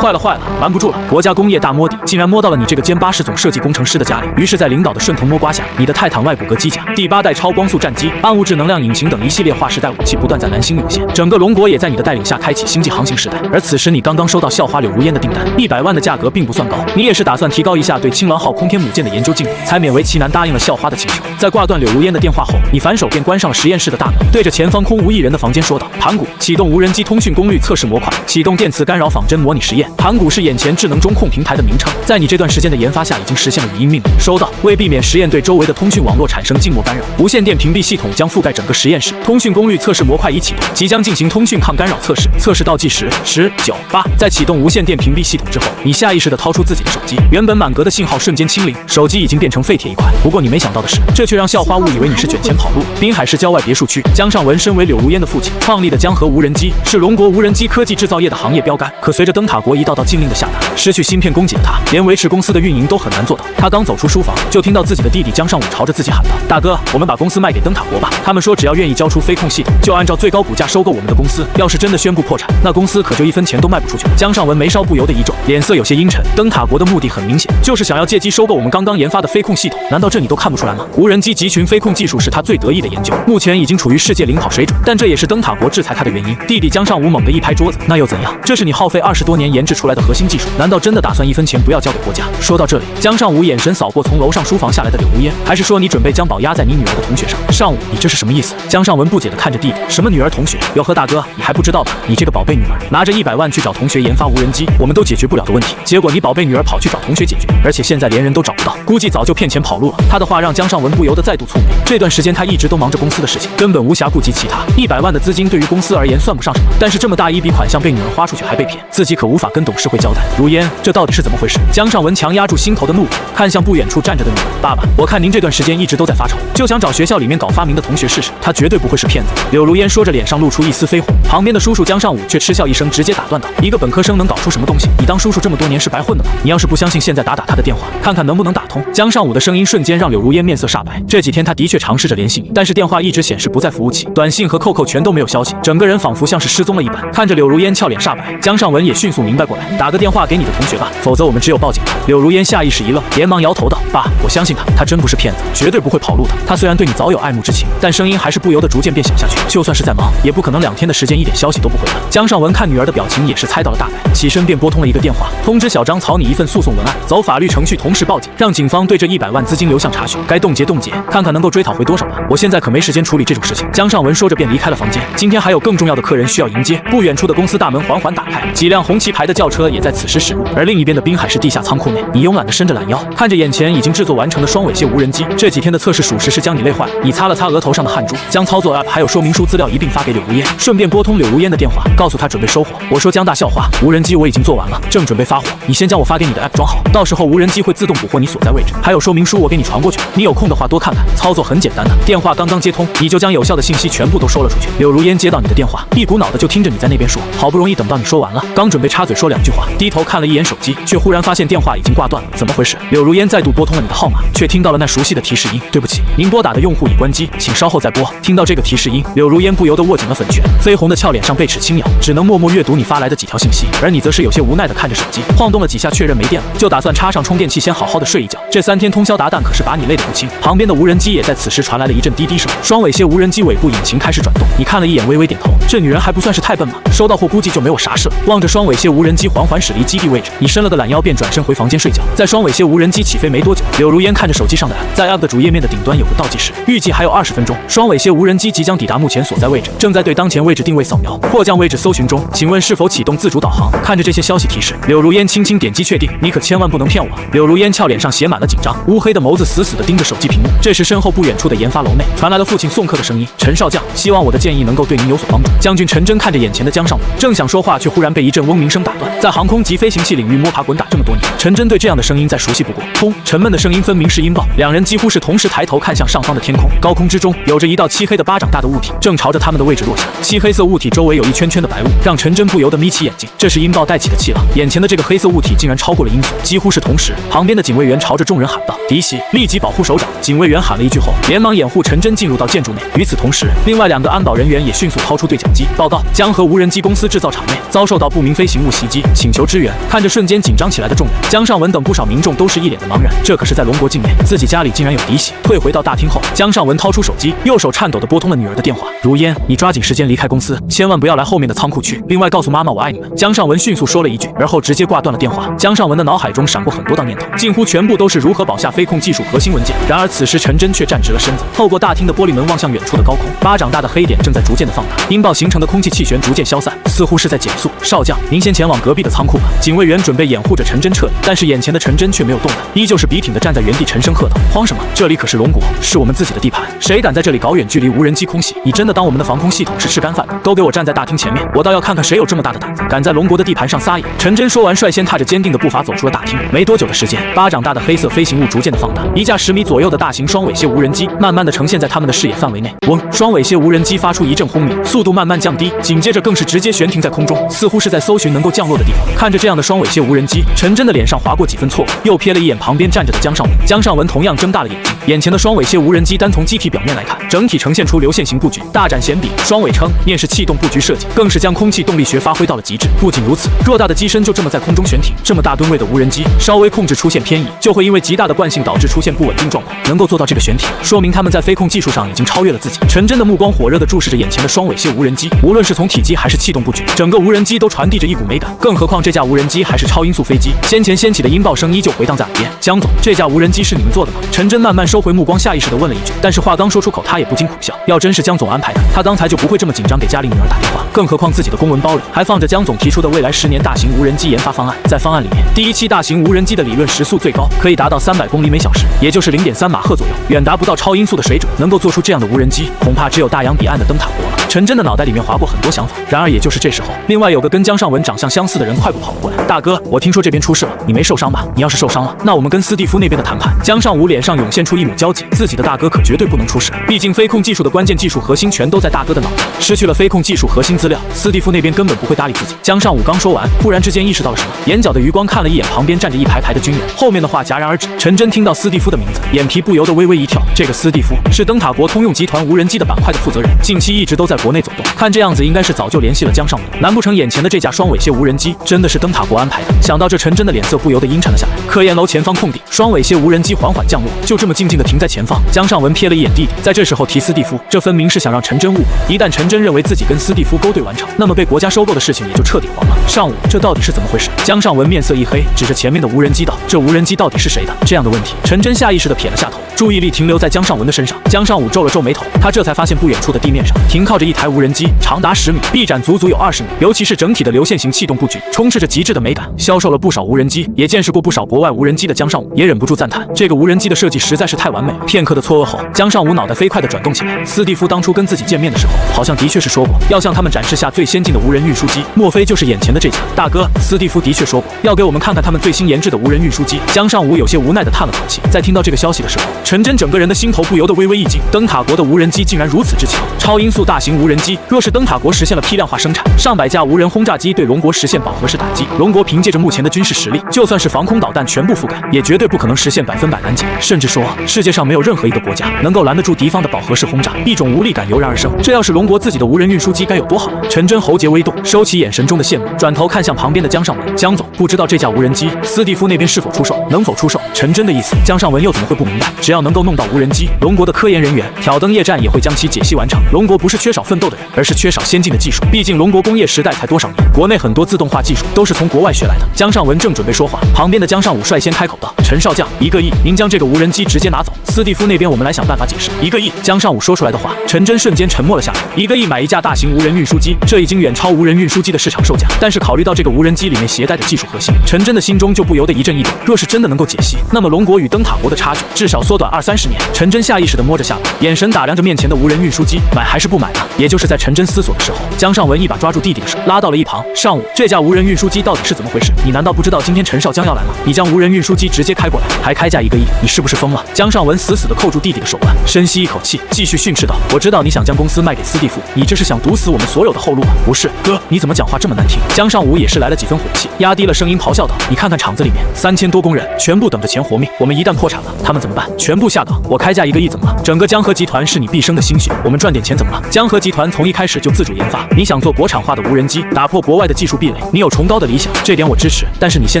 坏了，瞒不住了！国家工业大摸底，竟然摸到了你这个歼80总设计工程师的家里。于是，在领导的顺藤摸瓜下，你的泰坦外骨骼机甲、第8代超光速战机、暗物质能量引擎等一系列划时代武器不断在蓝星涌现，整个龙国也在你的带领下开启星际航行时代。而此时，你刚刚收到校花柳如烟的订单，100万的价格并不算高，你也是打算提高一下对青狼号空天母舰的研究进度，才勉为其难答应了校花的请求。在挂断柳如烟的电话后，你反手便关上了实验室的大门，对着前方空无一人的房间说道：“盘古，启动无人机通讯功率测试模块，启动电磁干扰仿真模拟实验。”盘古是眼前智能中控平台的名称，在你这段时间的研发下，已经实现了语音命令。收到。为避免实验对周围的通讯网络产生静默干扰，无线电屏蔽系统将覆盖整个实验室。通讯功率测试模块已启动，即将进行通讯抗干扰测试。测试倒计时10、9、8。在启动无线电屏蔽系统之后，你下意识地掏出自己的手机，原本满格的信号瞬间清零，手机已经变成废铁一块。不过你没想到的是，这却让校花误以为你是卷钱跑路。滨海市郊外别墅区，江尚文身为柳如烟的父亲，创立的江河无人机是龙国无人机科技制造业的行业标杆。可随着灯塔国一道道禁令的下达，失去芯片供给的他，连维持公司的运营都很难做到。他刚走出书房，就听到自己的弟弟江尚武朝着自己喊道：“大哥，我们把公司卖给灯塔国吧。他们说只要愿意交出飞控系统，就按照最高股价收购我们的公司。要是真的宣布破产，那公司可就1分钱都卖不出去。”江尚文眉梢不由得一皱，脸色有些阴沉。灯塔国的目的很明显，就是想要借机收购我们刚刚研发的飞控系统。难道这你都看不出来吗？无人机集群飞控技术是他最得意的研究，目前已经处于世界领跑水准，但这也是灯塔国制裁他的原因。弟弟江尚武猛地一拍桌子：“那又怎样？这是你耗费20多年研制出来的核心技术，难道真的打算1分钱不要交给国家？”说到这里，江尚武眼神扫过从楼上书房下来的柳如烟，还是说你准备将宝压在你女儿的同学上？尚武，你这是什么意思？江尚文不解地看着弟弟：“什么女儿同学？哟呵，大哥，你还不知道吧？你这个宝贝女儿拿着100万去找同学研发无人机，我们都解决不了的问题，结果你宝贝女儿跑去找同学解决，而且现在连人都找不到，估计早就骗钱跑路了。”他的话让江尚文不由得再度蹙眉。这段时间他一直都忙着公司的事情，根本无暇顾及其他。100万的资金对于公司而言算不上什么，但是这么大一笔款项被女儿花出去还被骗，自己可无法跟董事会交代。如烟，这到底是怎么回事？江尚文强压住心头的怒火，看向不远处站着的女儿：“爸爸，我看您这段时间一直都在发愁，就想找学校里面搞发明的同学试试，他绝对不会是骗子。”柳如烟说着，脸上露出一丝绯红。旁边的叔叔江尚武却嗤笑一声，直接打断道：“一个本科生能搞出什么东西？你当叔叔这么多年是白混的吗？你要是不相信，现在打他的电话，看看能不能打通。”江尚武的声音瞬间让柳如烟面色煞白。这几天他的确尝试着联系你，但是电话一直显示不在服务器，短信和扣全都没有消息，整个人仿佛像是失踪了一般。看着柳如烟俏脸煞白，江尚文也迅速明白过来：“打个电话给你的同学吧，否则我们只有报警了。”柳如烟下意识一愣，连忙摇头道：“爸，我相信他真不是骗子，绝对不会跑路的。他虽然对你早有爱慕之情，但声音还是不由得逐渐变小下去。就算是在忙，也不可能2天的时间一点消息都不回来。”江尚文看女儿的表情也是猜到了大概，起身便拨通了一个电话，通知小张草拟一份诉讼文案，走法律程序，同时报警，让警方对这100万资金流向查询，该冻结，看看能够追讨回多少吧。我现在可没时间处理这种事情。江尚文说着便离开了房间。今天还有更重要的客人需要迎接。不远处的公司大门缓缓打开，几辆红旗牌的轿车也在此时驶入。而另一边的滨海市地下仓库内，你慵懒地伸着懒腰，看着眼前已经制作完成的双尾蟹无人机。这几天的测试属实是将你累坏了。你擦了擦额头上的汗珠，将操作 App 还有说明书资料一并发给柳如烟，顺便拨通柳如烟的电话，告诉她准备收货。我说江大校花，无人机我已经做完了，正准备发货，你先将我发给你的 App 装好，到时候无人机会自动捕获你所在位置，还有说明书我给你传过去，你有空的话多看看，操作很简单的。电话刚刚接通，你就将有效的信息全部都说了出去。柳如烟接到你的电话，一股脑的就听着你在那边说，好不容易等到你说完了，刚准备插嘴说2句话，低头看了一眼手机，却忽然发现电话已经挂断了。怎么回事？柳如烟再度拨通了你的号码，却听到了那熟悉的提示音：“对不起，您拨打的用户已关机，请稍后再拨。”听到这个提示音，柳如烟不由得握紧了粉拳，绯红的俏脸上贝齿轻咬，只能默默阅读你发来的几条信息。而你则是有些无奈的看着手机，晃动了几下确认没电了，就打算插上充电器先好好的睡一觉。这3天通宵达旦可是把你累得不轻。旁边的无人机也在此时传来了一阵滴滴声，双尾蟹无人机尾部引擎开始转动。你看了一眼，微微点头，这女人还不算是太笨嘛，收到货估计就没我啥事了。望着双尾蟹无人机缓缓驶离基地位置，你伸了个懒腰便转身回房间睡觉。在双尾蟹无人机起飞没多久，柳如烟看着手机上的 App， 在 App 的主页面的顶端有个倒计时，预计还有20分钟，双尾蟹无人机即将抵达目前所在位置，正在对当前位置定位扫描，迫降位置搜寻中，请问是否启动自主导航？看着这些消息提示，柳如烟轻轻点击确定。你可千万不能骗我！柳如烟俏脸上写满了紧张，乌黑的眸子死死地盯着手机屏幕。这时身后不远处的研发楼内传来了父亲送客的声音：“陈少将，希望我的建议能够对您有所帮助。”将军陈真看着眼前的江尚武，正想说话，却忽然被一阵嗡鸣声打断。在航空及飞行器领域摸爬滚打这么多年，陈真对这样的声音再熟悉不过。轰！沉闷的声音分明是音爆。两人几乎是同时抬头看向上方的天空，高空之中有着一道漆黑的巴掌大的物体，正朝着他们的位置落下。漆黑色物体周围有一圈圈的白雾，让陈真不由得眯起眼睛。这是音爆带起的气浪，眼前的这个黑色物体竟然超过了音速。几乎是同时，旁边的警卫员朝着众人喊道：“敌袭，立即保护首长！”警卫员喊了一句后，连忙掩护陈真进入到建筑内。与此同时，另外2个安保人员也迅速掏出对讲机，报告：江河无人机公司制造厂内遭受到不明飞行物袭击，机，请求支援。看着瞬间紧张起来的众人，江尚文等不少民众都是一脸的茫然。这可是在龙国境内，自己家里竟然有嫡系。退回到大厅后，江尚文掏出手机，右手颤抖地拨通了女儿的电话。如烟，你抓紧时间离开公司，千万不要来后面的仓库去。另外告诉妈妈我爱你们。江尚文迅速说了一句，而后直接挂断了电话。江尚文的脑海中闪过很多道念头，近乎全部都是如何保下飞控技术核心文件。然而此时陈真却站直了身子，透过大厅的玻璃门望向远处的高空，巴掌大的黑点正在逐渐的放大，音爆形成的空气气旋逐渐消散，似乎是在减速。少将，您先前往隔壁的仓库吧。警卫员准备掩护着陈真撤离，但是眼前的陈真却没有动弹，依旧是笔挺的站在原地，沉声喝道：慌什么？这里可是龙国，是我们自己的地盘，谁敢在这里搞远距离无人机空袭？你真的当我们的防空系统是吃干饭的？都给我站在大厅前面，我倒要看看谁有这么大的胆子，敢在龙国的地盘上撒野！陈真说完，率先踏着坚定的步伐走出了大厅。没多久的时间，巴掌大的黑色飞行物逐渐的放大，一架10米左右的大型双尾蝎无人机慢慢的呈现在他们的视野范围内。嗡，双尾蝎无人机发出一阵轰鸣，速度慢慢降低，紧接着更是直接悬停在空中，似乎是在搜寻能够降落的地方。看着这样的双尾蝎无人机，陈真的脸上划过几分错愕，又瞥了一眼旁边站着的江尚文。江尚文同样睁大了眼睛，眼前的双尾蝎无人机单从机体表面来看，整体呈现出流线型布局，大展弦笔，双尾称面是气动布局设计，更是将空气动力学发挥到了极致。不仅如此，偌大的机身就这么在空中悬停，这么大吨位的无人机，稍微控制出现偏移，就会因为极大的惯性导致出现不稳定状况。能够做到这个悬停，说明他们在飞控技术上已经超越了自己。陈真的目光火热地注视着眼前的双尾蝎无人机，无论是从体积还是气动布局，整个无人机都传递着一股美感。更何况这架无人机还是超音速飞机，先前掀起的音爆声依旧回荡在耳边。江总，这架无人机是你们做的吗？陈真慢慢收回目光，下意识地问了一句，但是话刚说出口，他也不禁苦笑。要真是江总安排的，他刚才就不会这么紧张给家里女儿打电话。更何况自己的公文包里还放着江总提出的未来10年大型无人机研发方案。在方案里面，第一期大型无人机的理论时速最高可以达到300公里每小时，也就是0.3马赫左右，远达不到超音速的水准。能够做出这样的无人机，恐怕只有大洋彼岸的灯塔国了。陈真的脑袋里面划过很多想法，然而也就是这时候，另外有个跟江尚文长相相似的人快步跑了过来。大哥，我听说这边出事了，你没受伤吧？你要是受伤了，那我们跟斯蒂夫那边的谈判。江尚武脸上涌现出一抹焦急，自己的大哥可绝对不能出事，毕竟飞控技术的关键技术核心全都在大哥的脑袋，失去了飞控技术核心资料，斯蒂夫那边根本不会搭理自己。江尚武刚说完，忽然之间意识到了什么，眼角的余光看了一眼旁边站着一排排的军人，后面的话戛然而止。陈真听到斯蒂夫的名字，眼皮不由得微微一跳。这个斯蒂夫是灯塔国通用集团无人机的板块的负责人，近期一直都在国内走动，看这样子应该是早就联系了江尚武，难不成眼前的这架双尾蝎无人机真的是灯塔国安排的？想到这，陈真的脸色不由得阴沉了下来。科研楼前方空地，双尾蝎无人机缓缓降落，就这么静静地停在前方。江尚文瞥了一眼弟弟，在这时候提斯蒂夫，这分明是想让陈真误会。一旦陈真认为自己跟斯蒂夫勾兑完成，那么被国家收购的事情也就彻底黄了。尚武，这到底是怎么回事？江尚文面色一黑，指着前面的无人机道：“这无人机到底是谁的？”这样的问题，陈真下意识地撇了下头，注意力停留在江尚文的身上。江尚武皱了皱眉头，他这才发现不远处的地面上停靠着一台无人机，长达10米，臂展足足有20米，尤其是整体的流线型气动布局，充斥着极致的美感。销售了不少无人机，也见识过不少国外无人机的江尚武也忍不住赞叹，这个无人机的设计实在是太完美了。片刻的错愕后，江尚武脑袋飞快地转动起来。斯蒂夫当初跟自己见面的时候，好像的确是说过要向他们展示下最先进的无人运输机，莫非就是眼前的这架？大哥，斯蒂夫的确说过要给我们看看他们最新研制的无人运输机。江尚武有些无奈地叹了口气。在听到这个消息的时候，陈真整个人的心头不由得微微一惊，灯塔国的无人机竟然如此之强，超音速大型无人机，若是灯塔国实现了批量化生产，上百架无人轰炸机对龙国实现饱和式打击，龙国凭借着目前的军事实力，就算是防空导弹全部覆盖，也绝对不可能实现100%拦截，甚至说世界上没有任何一个国家能够拦得住敌方的饱和式轰炸。一种无力感油然而生，这要是龙国自己的无人运输机该有多好？陈真喉结微动，收起眼神中的羡慕，转头看向旁边的江尚文。江总，不知道这架无人机斯蒂夫那边是否出售，能否出售？陈真的意思，江尚文又怎么会不明白？只要能够弄到无人机，龙国的科研人员挑灯夜战也会将其解析完成。龙国不是缺少奋斗的人，而是缺少先进的技术。毕竟龙国工业时代才多少年，国内很多自动化技术都是从国外学来的。江尚文正准备说话，旁边的江尚武率先开口道：“陈少将，1个亿，您将这个无人机直接拿走。斯蒂夫那边我们来想办法解释。1个亿。”江尚武说出来的话，陈真瞬间沉默了下来。1个亿买一架大型无人运输机，这已经远超无人运输机的市场售价。但是考虑到这个无人机里面携带的技术核心，陈真的心中就不由得一阵异动。若是真的能够解析，那么龙国与灯塔国的差距至少缩短20-30年。陈真下意识地摸着下巴，眼神打量着面前的无人运输机，买还是不买呢？也就是在陈真思索的时候，江尚文一把抓住弟弟的手，拉到了一旁。尚武，这架无人运输机到底是怎么回事？你难道不知道今天陈少将要来吗？你将无人运输机直接开过来，还开价1个亿，你是不是疯了？江尚文死死地扣住弟弟的手腕，深吸一口气，继续训斥道：“我知道你想将公司卖给斯蒂夫，你这是想堵死我们所有的后路吗？不是，哥，你怎么讲话这么难听？”江尚武也是来了几分火气，压低了声音咆哮道：“你看看厂子里面3000多工人，全部等着钱活命，我们一旦破产了，他们怎么办？全部下岗。我开价1个亿怎么了？整个江河集团是你毕生的心血，我们赚点钱怎么了？江河集团从一开始就自主研发，你想做国产化的无人机，打破国外的技术壁垒，领，你有崇高的理想，这点我支持。但是你现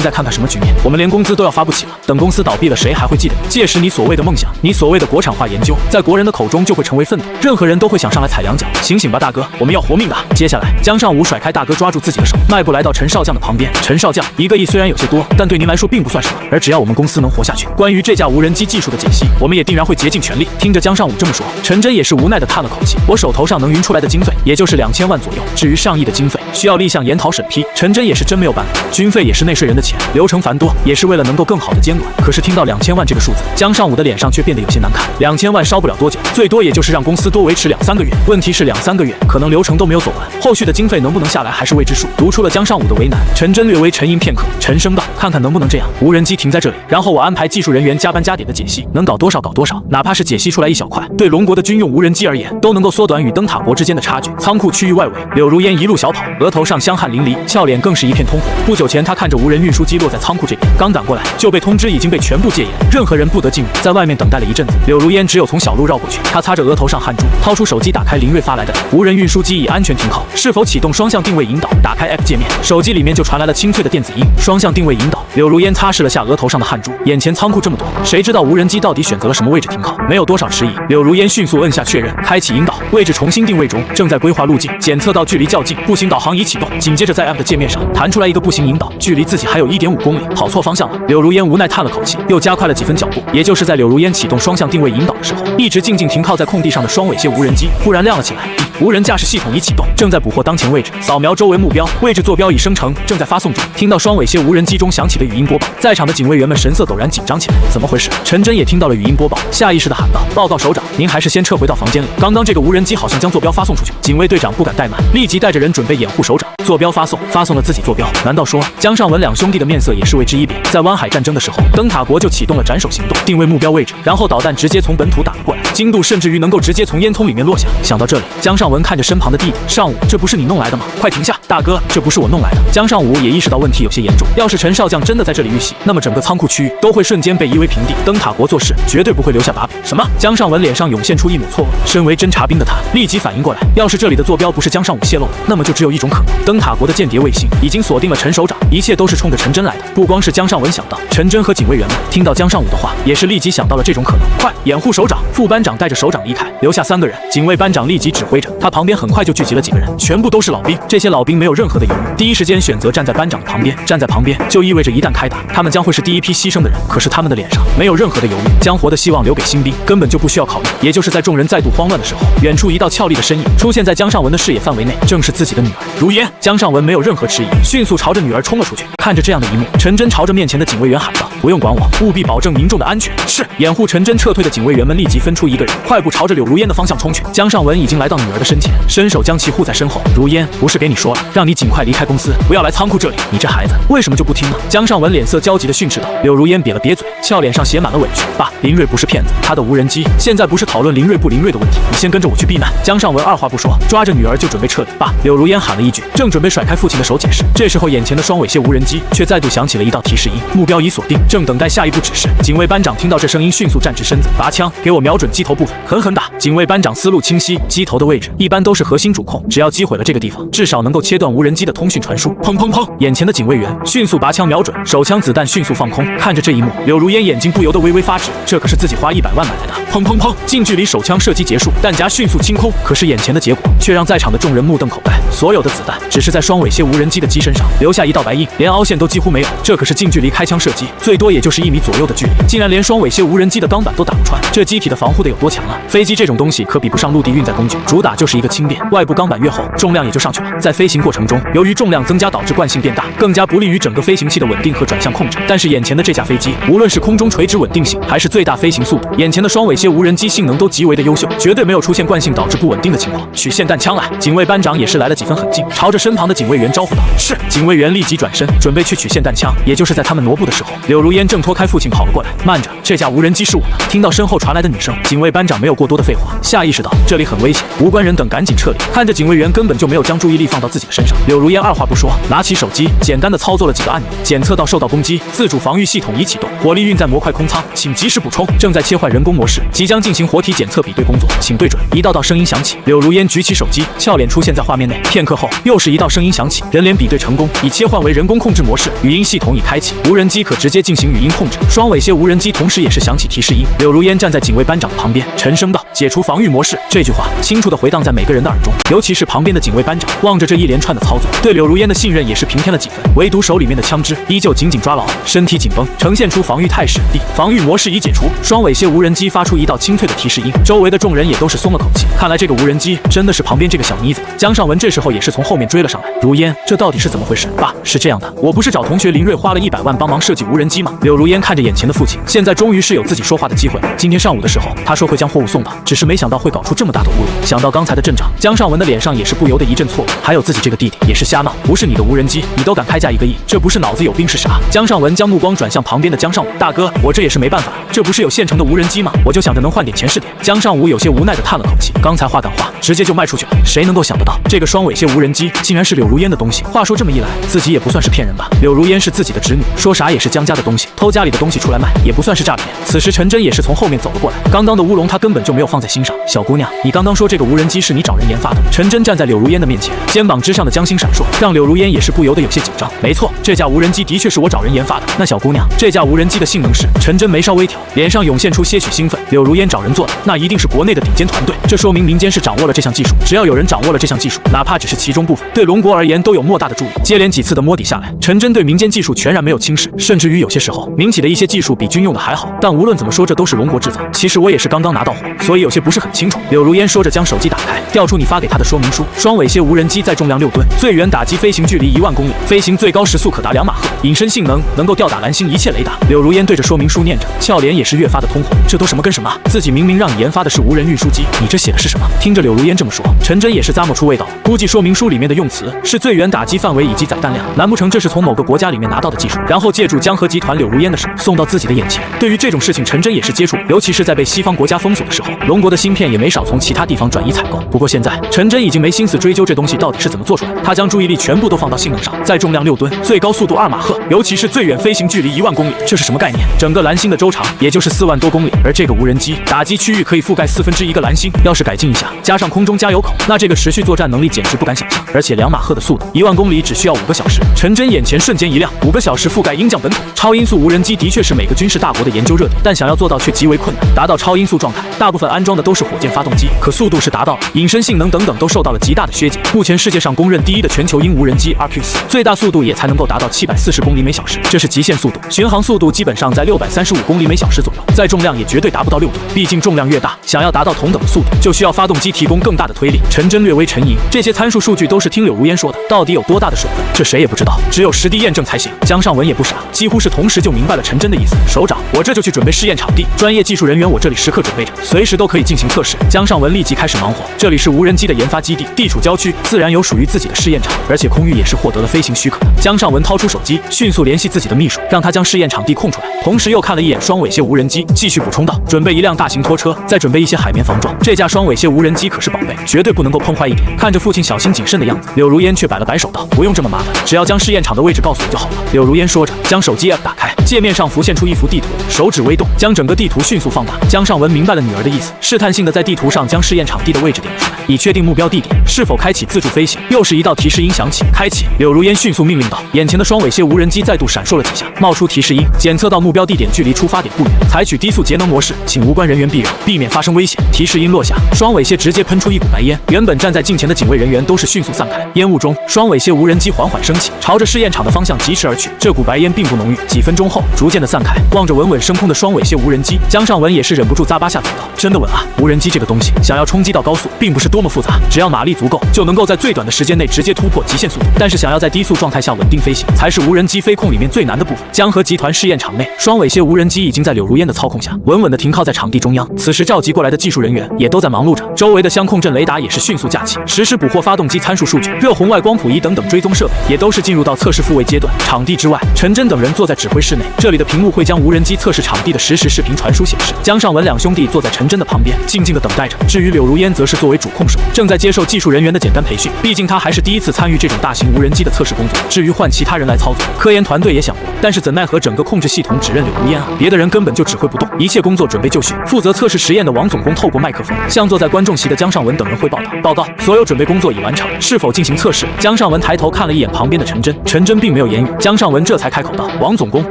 在看看什么局面，我们连工资都要发不起了，等公司倒闭了，谁还会记得你？届时你所谓的梦想，你所谓的国产化研究，在国人的口中就会成为粪土，任何人都会想上来踩两脚。醒醒吧，大哥，我们要活命的。接下来，江尚武甩开大哥，抓住自己的手，迈步来到陈少将的旁边。陈少将，1个亿虽然有些多，但对您来说并不算什么。而只要我们公司能活下去，关于这架无人机技术的解析，我们也定然会竭尽全力。听着江尚武这么说，陈真也是无奈的叹了口气。我手头上能匀出来的经费，也就是2000万左右。至于上亿的经费，需要立项研讨审批，陈真也是真没有办法。军费也是纳税人的钱，流程繁多，也是为了能够更好的监管。可是听到2000万这个数字，江尚武的脸上却变得有些难看。2000万烧不了多久，最多也就是让公司多维持2-3个月。问题是2-3个月，可能流程都没有走完，后续的经费能不能下来还是未知数。读出了江尚武的为难，陈真略微沉吟片刻，沉声道：“看看能不能这样，无人机停在这里，然后我安排技术人员加班加点的解析，能搞多少搞多少，哪怕是解析出来一小块，对龙国的军用无人机而言，都能够缩短与灯塔国之间的差距。”仓库区域外围，柳如烟一路小跑，额头上香汗淋漓，俏脸更是一片通红。不久前，他看着无人运输机落在仓库这边，刚赶过来就被通知已经被全部戒严，任何人不得进入。在外面等待了一阵子，柳如烟只有从小路绕过去。他擦着额头上汗珠，掏出手机打开林睿发来的无人运输机已安全停靠，是否启动双向定位引导？打开 App 界面，手机里面就传来了清脆的电子音，双向定位引导。柳如烟擦拭了下额头上的汗珠，眼前仓库这么多，谁知道无人机到底选择了什么位置停靠？没有多少迟疑，柳如烟迅速摁下确认，开启引导，位置重新定位中，正在规划路径，检测到距离较近，步行导航已启动。紧接着在 App 的界面上弹出来一个步行引导，距离自己还有1.5公里，跑错方向了。柳如烟无奈叹了口气，又加快了几分脚步。也就是在柳如烟启动双向定位引导的时候，一直静静停靠在空地上的双尾蝎无人机忽然亮了起来。无人驾驶系统已启动，正在捕获当前位置，扫描周围目标，位置坐标已生成，正在发送中。听到双尾蝎无人机中响起的语音播报，在场的警卫员们神色陡然，紧张起来。怎么回事？陈真也听到了语音播报，下意识地喊道：“报告首长，您还是先撤回到房间里。刚刚这个无人机好像将坐标发送出去。”警卫队长不敢怠慢，立即带着人准备掩护首长。坐标发送了自己坐标，难道说江尚文两兄弟的面色也是为之一变？在湾海战争的时候，灯塔国就启动了斩首行动，定位目标位置，然后导弹直接从本土打了过来，精度甚至于能够直接从烟囱里面落下。想到这里，江尚文看着身旁的弟弟尚武，这不是你弄来的吗？快停下！大哥，这不是我弄来的。江尚武也意识到问题有些严重，要是陈少将真的在这里遇袭，那么整个仓库区域都会瞬间被夷为平地，灯塔国做事绝对不会留下把柄。什么？江尚文脸上涌现出一抹错愕，身为侦察兵的他立即反应过来，要是这里的坐标不是江尚武泄露的，那么就只有一种可能，灯塔国的间谍卫星已经锁定了陈首长，一切都是冲着陈真来的。不光是江尚文想到，陈真和警卫员们听到江尚武的话，也是立即想到了这种可能。快掩护首长！副班长带着首长离开，留下3个人。警卫班长立即指挥着，他旁边很快就聚集了几个人，全部都是老兵。这些老兵没有任何的犹豫，第一时间选择站在班长的旁边。站在旁边就意味着一旦开打，他们将会是第一批牺牲的人。可是他们的脸上没有任何的犹豫，将活的希望留给新兵，根本就不需要考虑。也就是在众人再度慌乱的时候，远处一道俏丽的身影出现在江尚文的视野范围内，正是自己的女儿如烟。江尚文没有任何迟疑，迅速朝着女儿冲了出去。看着这样的一幕，陈真朝着面前的警卫员喊道：“不用管我，务必保证民众的安全。”是。掩护陈真撤退的警卫员们立即分出1个人，快步朝着柳如烟的方向冲去。江尚文已经来到女儿的身前，伸手将其护在身后。如烟，不是给你说了，让你尽快离开公司，不要来仓库这里？你这孩子为什么就不听呢？江尚文脸色焦急地训斥道。柳如烟瘪了瘪嘴，俏脸上写满了委屈。爸，林睿不是骗子，他的无人机现在不是讨论林睿不林睿的问题，你先跟着我去避难。江尚文二话不说，抓着女儿就准备撤离。爸，柳如烟喊了一句，正准备甩开父亲的手解释，这时候眼前的双尾蝎无人机却再度响起了一道提示音，目标已锁定，正等待下一步指示。警卫班长听到这声音，迅速站直身子，拔枪，给我瞄准机头部分，狠狠打。警卫班长思路清晰，机头的位置一般都是核心主控，只要击毁了这个地方，至少能够切断无人机的通讯传输。砰砰砰！眼前的警卫员迅速拔枪瞄准，手枪子弹迅速放空。看着这一幕，柳如烟眼睛不由得微微发直，这可是自己花100万买来的。砰砰砰！近距离手枪射击结束，弹夹迅速清空。可是眼前的结果却让在场的众人目瞪口呆，所有的子弹只是在双尾蝎无人机的机身上留下一道白印，连凹陷都几乎没有。这可是近距离开枪射击，最多也就是1米左右的距离，竟然连双尾蝎无人机的钢板都打不穿，这机体的防护得有多强啊？飞机这种东西可比不上陆地运载工具，主打就是一个轻便，外部钢板越厚，重量也就上去了。在飞行过程中，由于重量增加导致惯性变大，更加不利于整个飞行器的稳定和转向控制。但是眼前的这架飞机，无论是空中垂直稳定性，还是最大飞行速度，眼前的双尾蝎无人机性能都极为的优秀，绝对没有出现惯性导致不稳定的情况。取霰弹枪来！警卫班长也是来了几分狠劲，朝着身旁的警卫员招呼道：“是。”警卫员立即转身准备去取霰弹枪。也就是在他们挪步的时候，柳如如烟正拖开父亲跑了过来，慢着，这架无人机是我的。听到身后传来的女声，警卫班长没有过多的废话，下意识道这里很危险，无关人等赶紧撤离。看着警卫员根本就没有将注意力放到自己的身上，柳如烟二话不说，拿起手机，简单的操作了几个按钮，检测到受到攻击，自主防御系统已启动，火力运载模块空舱，请及时补充，正在切换人工模式，即将进行活体检测比对工作，请对准。一道道声音响起，柳如烟举起手机，俏脸出现在画面内。片刻后，又是一道声音响起，人脸比对成功，已切换为人工控制模式，语音系统已开启，无人机可直接进行语音控制。双尾蝎无人机同时也是响起提示音。柳如烟站在警卫班长的旁边，沉声道：“解除防御模式。”这句话清楚地回荡在每个人的耳中，尤其是旁边的警卫班长，望着这一连串的操作，对柳如烟的信任也是平添了几分。唯独手里面的枪支依旧紧紧抓牢，身体紧绷，呈现出防御态势。防御模式已解除，双尾蝎无人机发出一道清脆的提示音，周围的众人也都是松了口气。看来这个无人机真的是旁边这个小妮子。江尚文这时候也是从后面追了上来。如烟，这到底是怎么回事？爸，是这样的，我不是找同学林瑞花了100万帮忙设计无人机吗？柳如烟看着眼前的父亲，现在终于是有自己说话的机会了。今天上午的时候，他说会将货物送到，只是没想到会搞出这么大的误会。想到刚才的阵仗，江尚文的脸上也是不由得一阵错愕。还有自己这个弟弟也是瞎闹，不是你的无人机，你都敢开价1个亿，这不是脑子有病是啥？江尚文将目光转向旁边的江尚武，大哥，我这也是没办法，这不是有现成的无人机吗？我就想着能换点钱是点。江尚武有些无奈的叹了口气，刚才话赶话，直接就卖出去了。谁能够想得到，这个双尾蝎无人机竟然是柳如烟的东西？话说这么一来，自己也不算是骗人吧？柳如烟是自己的侄女，说啥也是江家的东西，偷家里的东西出来卖，也不算是诈骗。此时陈真也是从后面走了过来，刚刚的乌龙他根本就没有放在心上。小姑娘，你刚刚说这个无人机是你找人研发的？陈真站在柳如烟的面前，肩膀之上的江星闪烁，让柳如烟也是不由得有些紧张。没错，这架无人机的确是我找人研发的。那小姑娘，这架无人机的性能是？陈真眉梢微挑，脸上涌现出些许兴奋。柳如烟找人做的，那一定是国内的顶尖团队，这说明民间是掌握了这项技术。只要有人掌握了这项技术，哪怕只是其中部分，对龙国而言都有莫大的助益。接连几次的摸底下来，陈真对民间技术全然没有轻视，甚至于有些时候，民企的一些技术比军用的还好。但无论怎么说，这都是龙国制造。其实我也是刚刚拿到货，所以有些不是很清楚。柳如烟说着，将手机打开，调出你发给他的说明书。双尾蝎无人机载重量6吨，最远打击飞行距离1万公里，飞行最高时速可达2马赫，隐身性能能够吊打蓝星一切雷达。柳如烟对着说明书念着，俏脸也是越发的通红。这都什么跟什么？自己明明让你研发的是无人运输机，你这写的是什么？听着柳如烟这么说，陈真也是咂摸出味道，估计说明书里面的用词是最远打击范围以及载弹量，难不成这是从某个国家里面拿到的技术，然后借助江河集团柳如烟的手送到自己的眼前？对于这种事情，陈真也是接触，尤其是在被西方国家封锁的时候，龙国的芯片也没少从其他地方转移采购。不过现在，陈真已经没心思追究这东西到底是怎么做出来的，他将注意力全部都放到性能上，载重量6吨，最高速度2马赫，尤其是最远飞行距离1万公里，这是什么概念？整个蓝星的周长也就是4万多公里，而这个无人机打击区域可以覆盖1/4个蓝星，要是改进一下，加上空中加油口，那这个持续作战能力简直不敢想象。而且2马赫的速度，1万公里只需要5个小时。陈真眼前瞬间一亮，5个小时覆盖鹰将本土。超音速无人机的确是每个军事大国的研究热点，但想要做到却极为困难。达到超音速状态，大部分安装的都是火箭发动机，可速度是达到了，隐身性能等等都受到了极大的削减。目前世界上公认第一的全球鹰无人机 RQ4，最大速度也才能够达到740公里每小时，这是极限速度。巡航速度基本上在635公里每小时左右，载重量也绝对达不到6吨。毕竟重量越大，想要达到同等的速度，就需要发动机提供更大的推力。陈真略微沉吟，这些参数数据都是听柳如烟说的，到底有多大的水分，这谁也不知道，只有实地验证才行。江尚文也不傻，几乎是同时就明白了陈真的意思。首长，我这就去准备试验场地，专业技术人员我这里时刻准备着，随时都可以进行测试。江尚文立即开始忙活，这里是无人机的研发基地，地处郊区，自然有属于自己的试验场，而且空域也是获得了飞行许可的。江尚文掏出手机，迅速联系自己的秘书，让他将试验场地空出来，同时又看了一眼双尾蝎无人机，继续补充道：准备一辆大型拖车，再准备一些海绵防撞。这架双尾蝎无人机可是宝贝，绝对不能够碰坏一点。看着父亲小心谨慎的样子，柳如烟却摆了摆手道：不用这么麻烦，只要将试验场的位置告诉我就好了。柳如烟说着，将手机 app 打开，界面上浮现出一幅地图，手指微动，将整个地图迅速放大。江尚文明白了女儿的意思，试探性的在地图上将试验场地的位置点了出来，以确定目标地点是否开启自助飞行。又是一道提示音响起，开启。柳如烟迅速命令道，眼前的双尾蝎无人机再度闪烁了几下，冒出提示音，检测到目标地点距离出发点不远，采取低速节能模式，请无关人员避让，避免发生危险。提示音落下，双尾蝎直接喷出一股白烟，原本站在近前的警卫人员都是迅速散开。烟雾中，双尾蝎无人机缓缓升起，朝着试验场的方向疾驰而去。这股白烟并不浓郁，几分钟后逐渐的散开。望着稳稳升空的双尾蝎无人机，江尚文也是忍不住咂巴下嘴道：真的稳啊！无人机这个东西，想要冲击到高速，并不是多么复杂，只要马力足够，就能够在最短的时间内直接突破极限速度。但是想要在低速状态下稳定飞行，才是无人机飞控里面最难的部分。江河集团试验场内，双尾蝎无人机已经在柳如烟的操控下，稳稳的停靠在场地中央。此时召集过来的技术人员也都在忙碌着，周围的相控阵雷达也是迅速架起，实时捕获发动机参数数据，热红外光谱仪等等追踪设备也都是进入到测试复位阶段。场地之外，陈真等人坐在指挥室内，内。这里的屏幕会将无人机测试场地的实时视频传输显示。江尚文两兄弟坐在陈真的旁边，静静的等待着。至于柳如烟，则是作为主控手，正在接受技术人员的简单培训。毕竟他还是第一次参与这种大型无人机的测试工作。至于换其他人来操作，科研团队也想过，但是怎奈何整个控制系统只认柳如烟啊，别的人根本就指挥不动。一切工作准备就绪。负责测试实验的王总工透过麦克风向坐在观众席的江尚文等人汇报道：报告，所有准备工作已完成，是否进行测试？江尚文抬头看了一眼旁边的陈真，陈真并没有言语。江尚文这才开口道：王总工，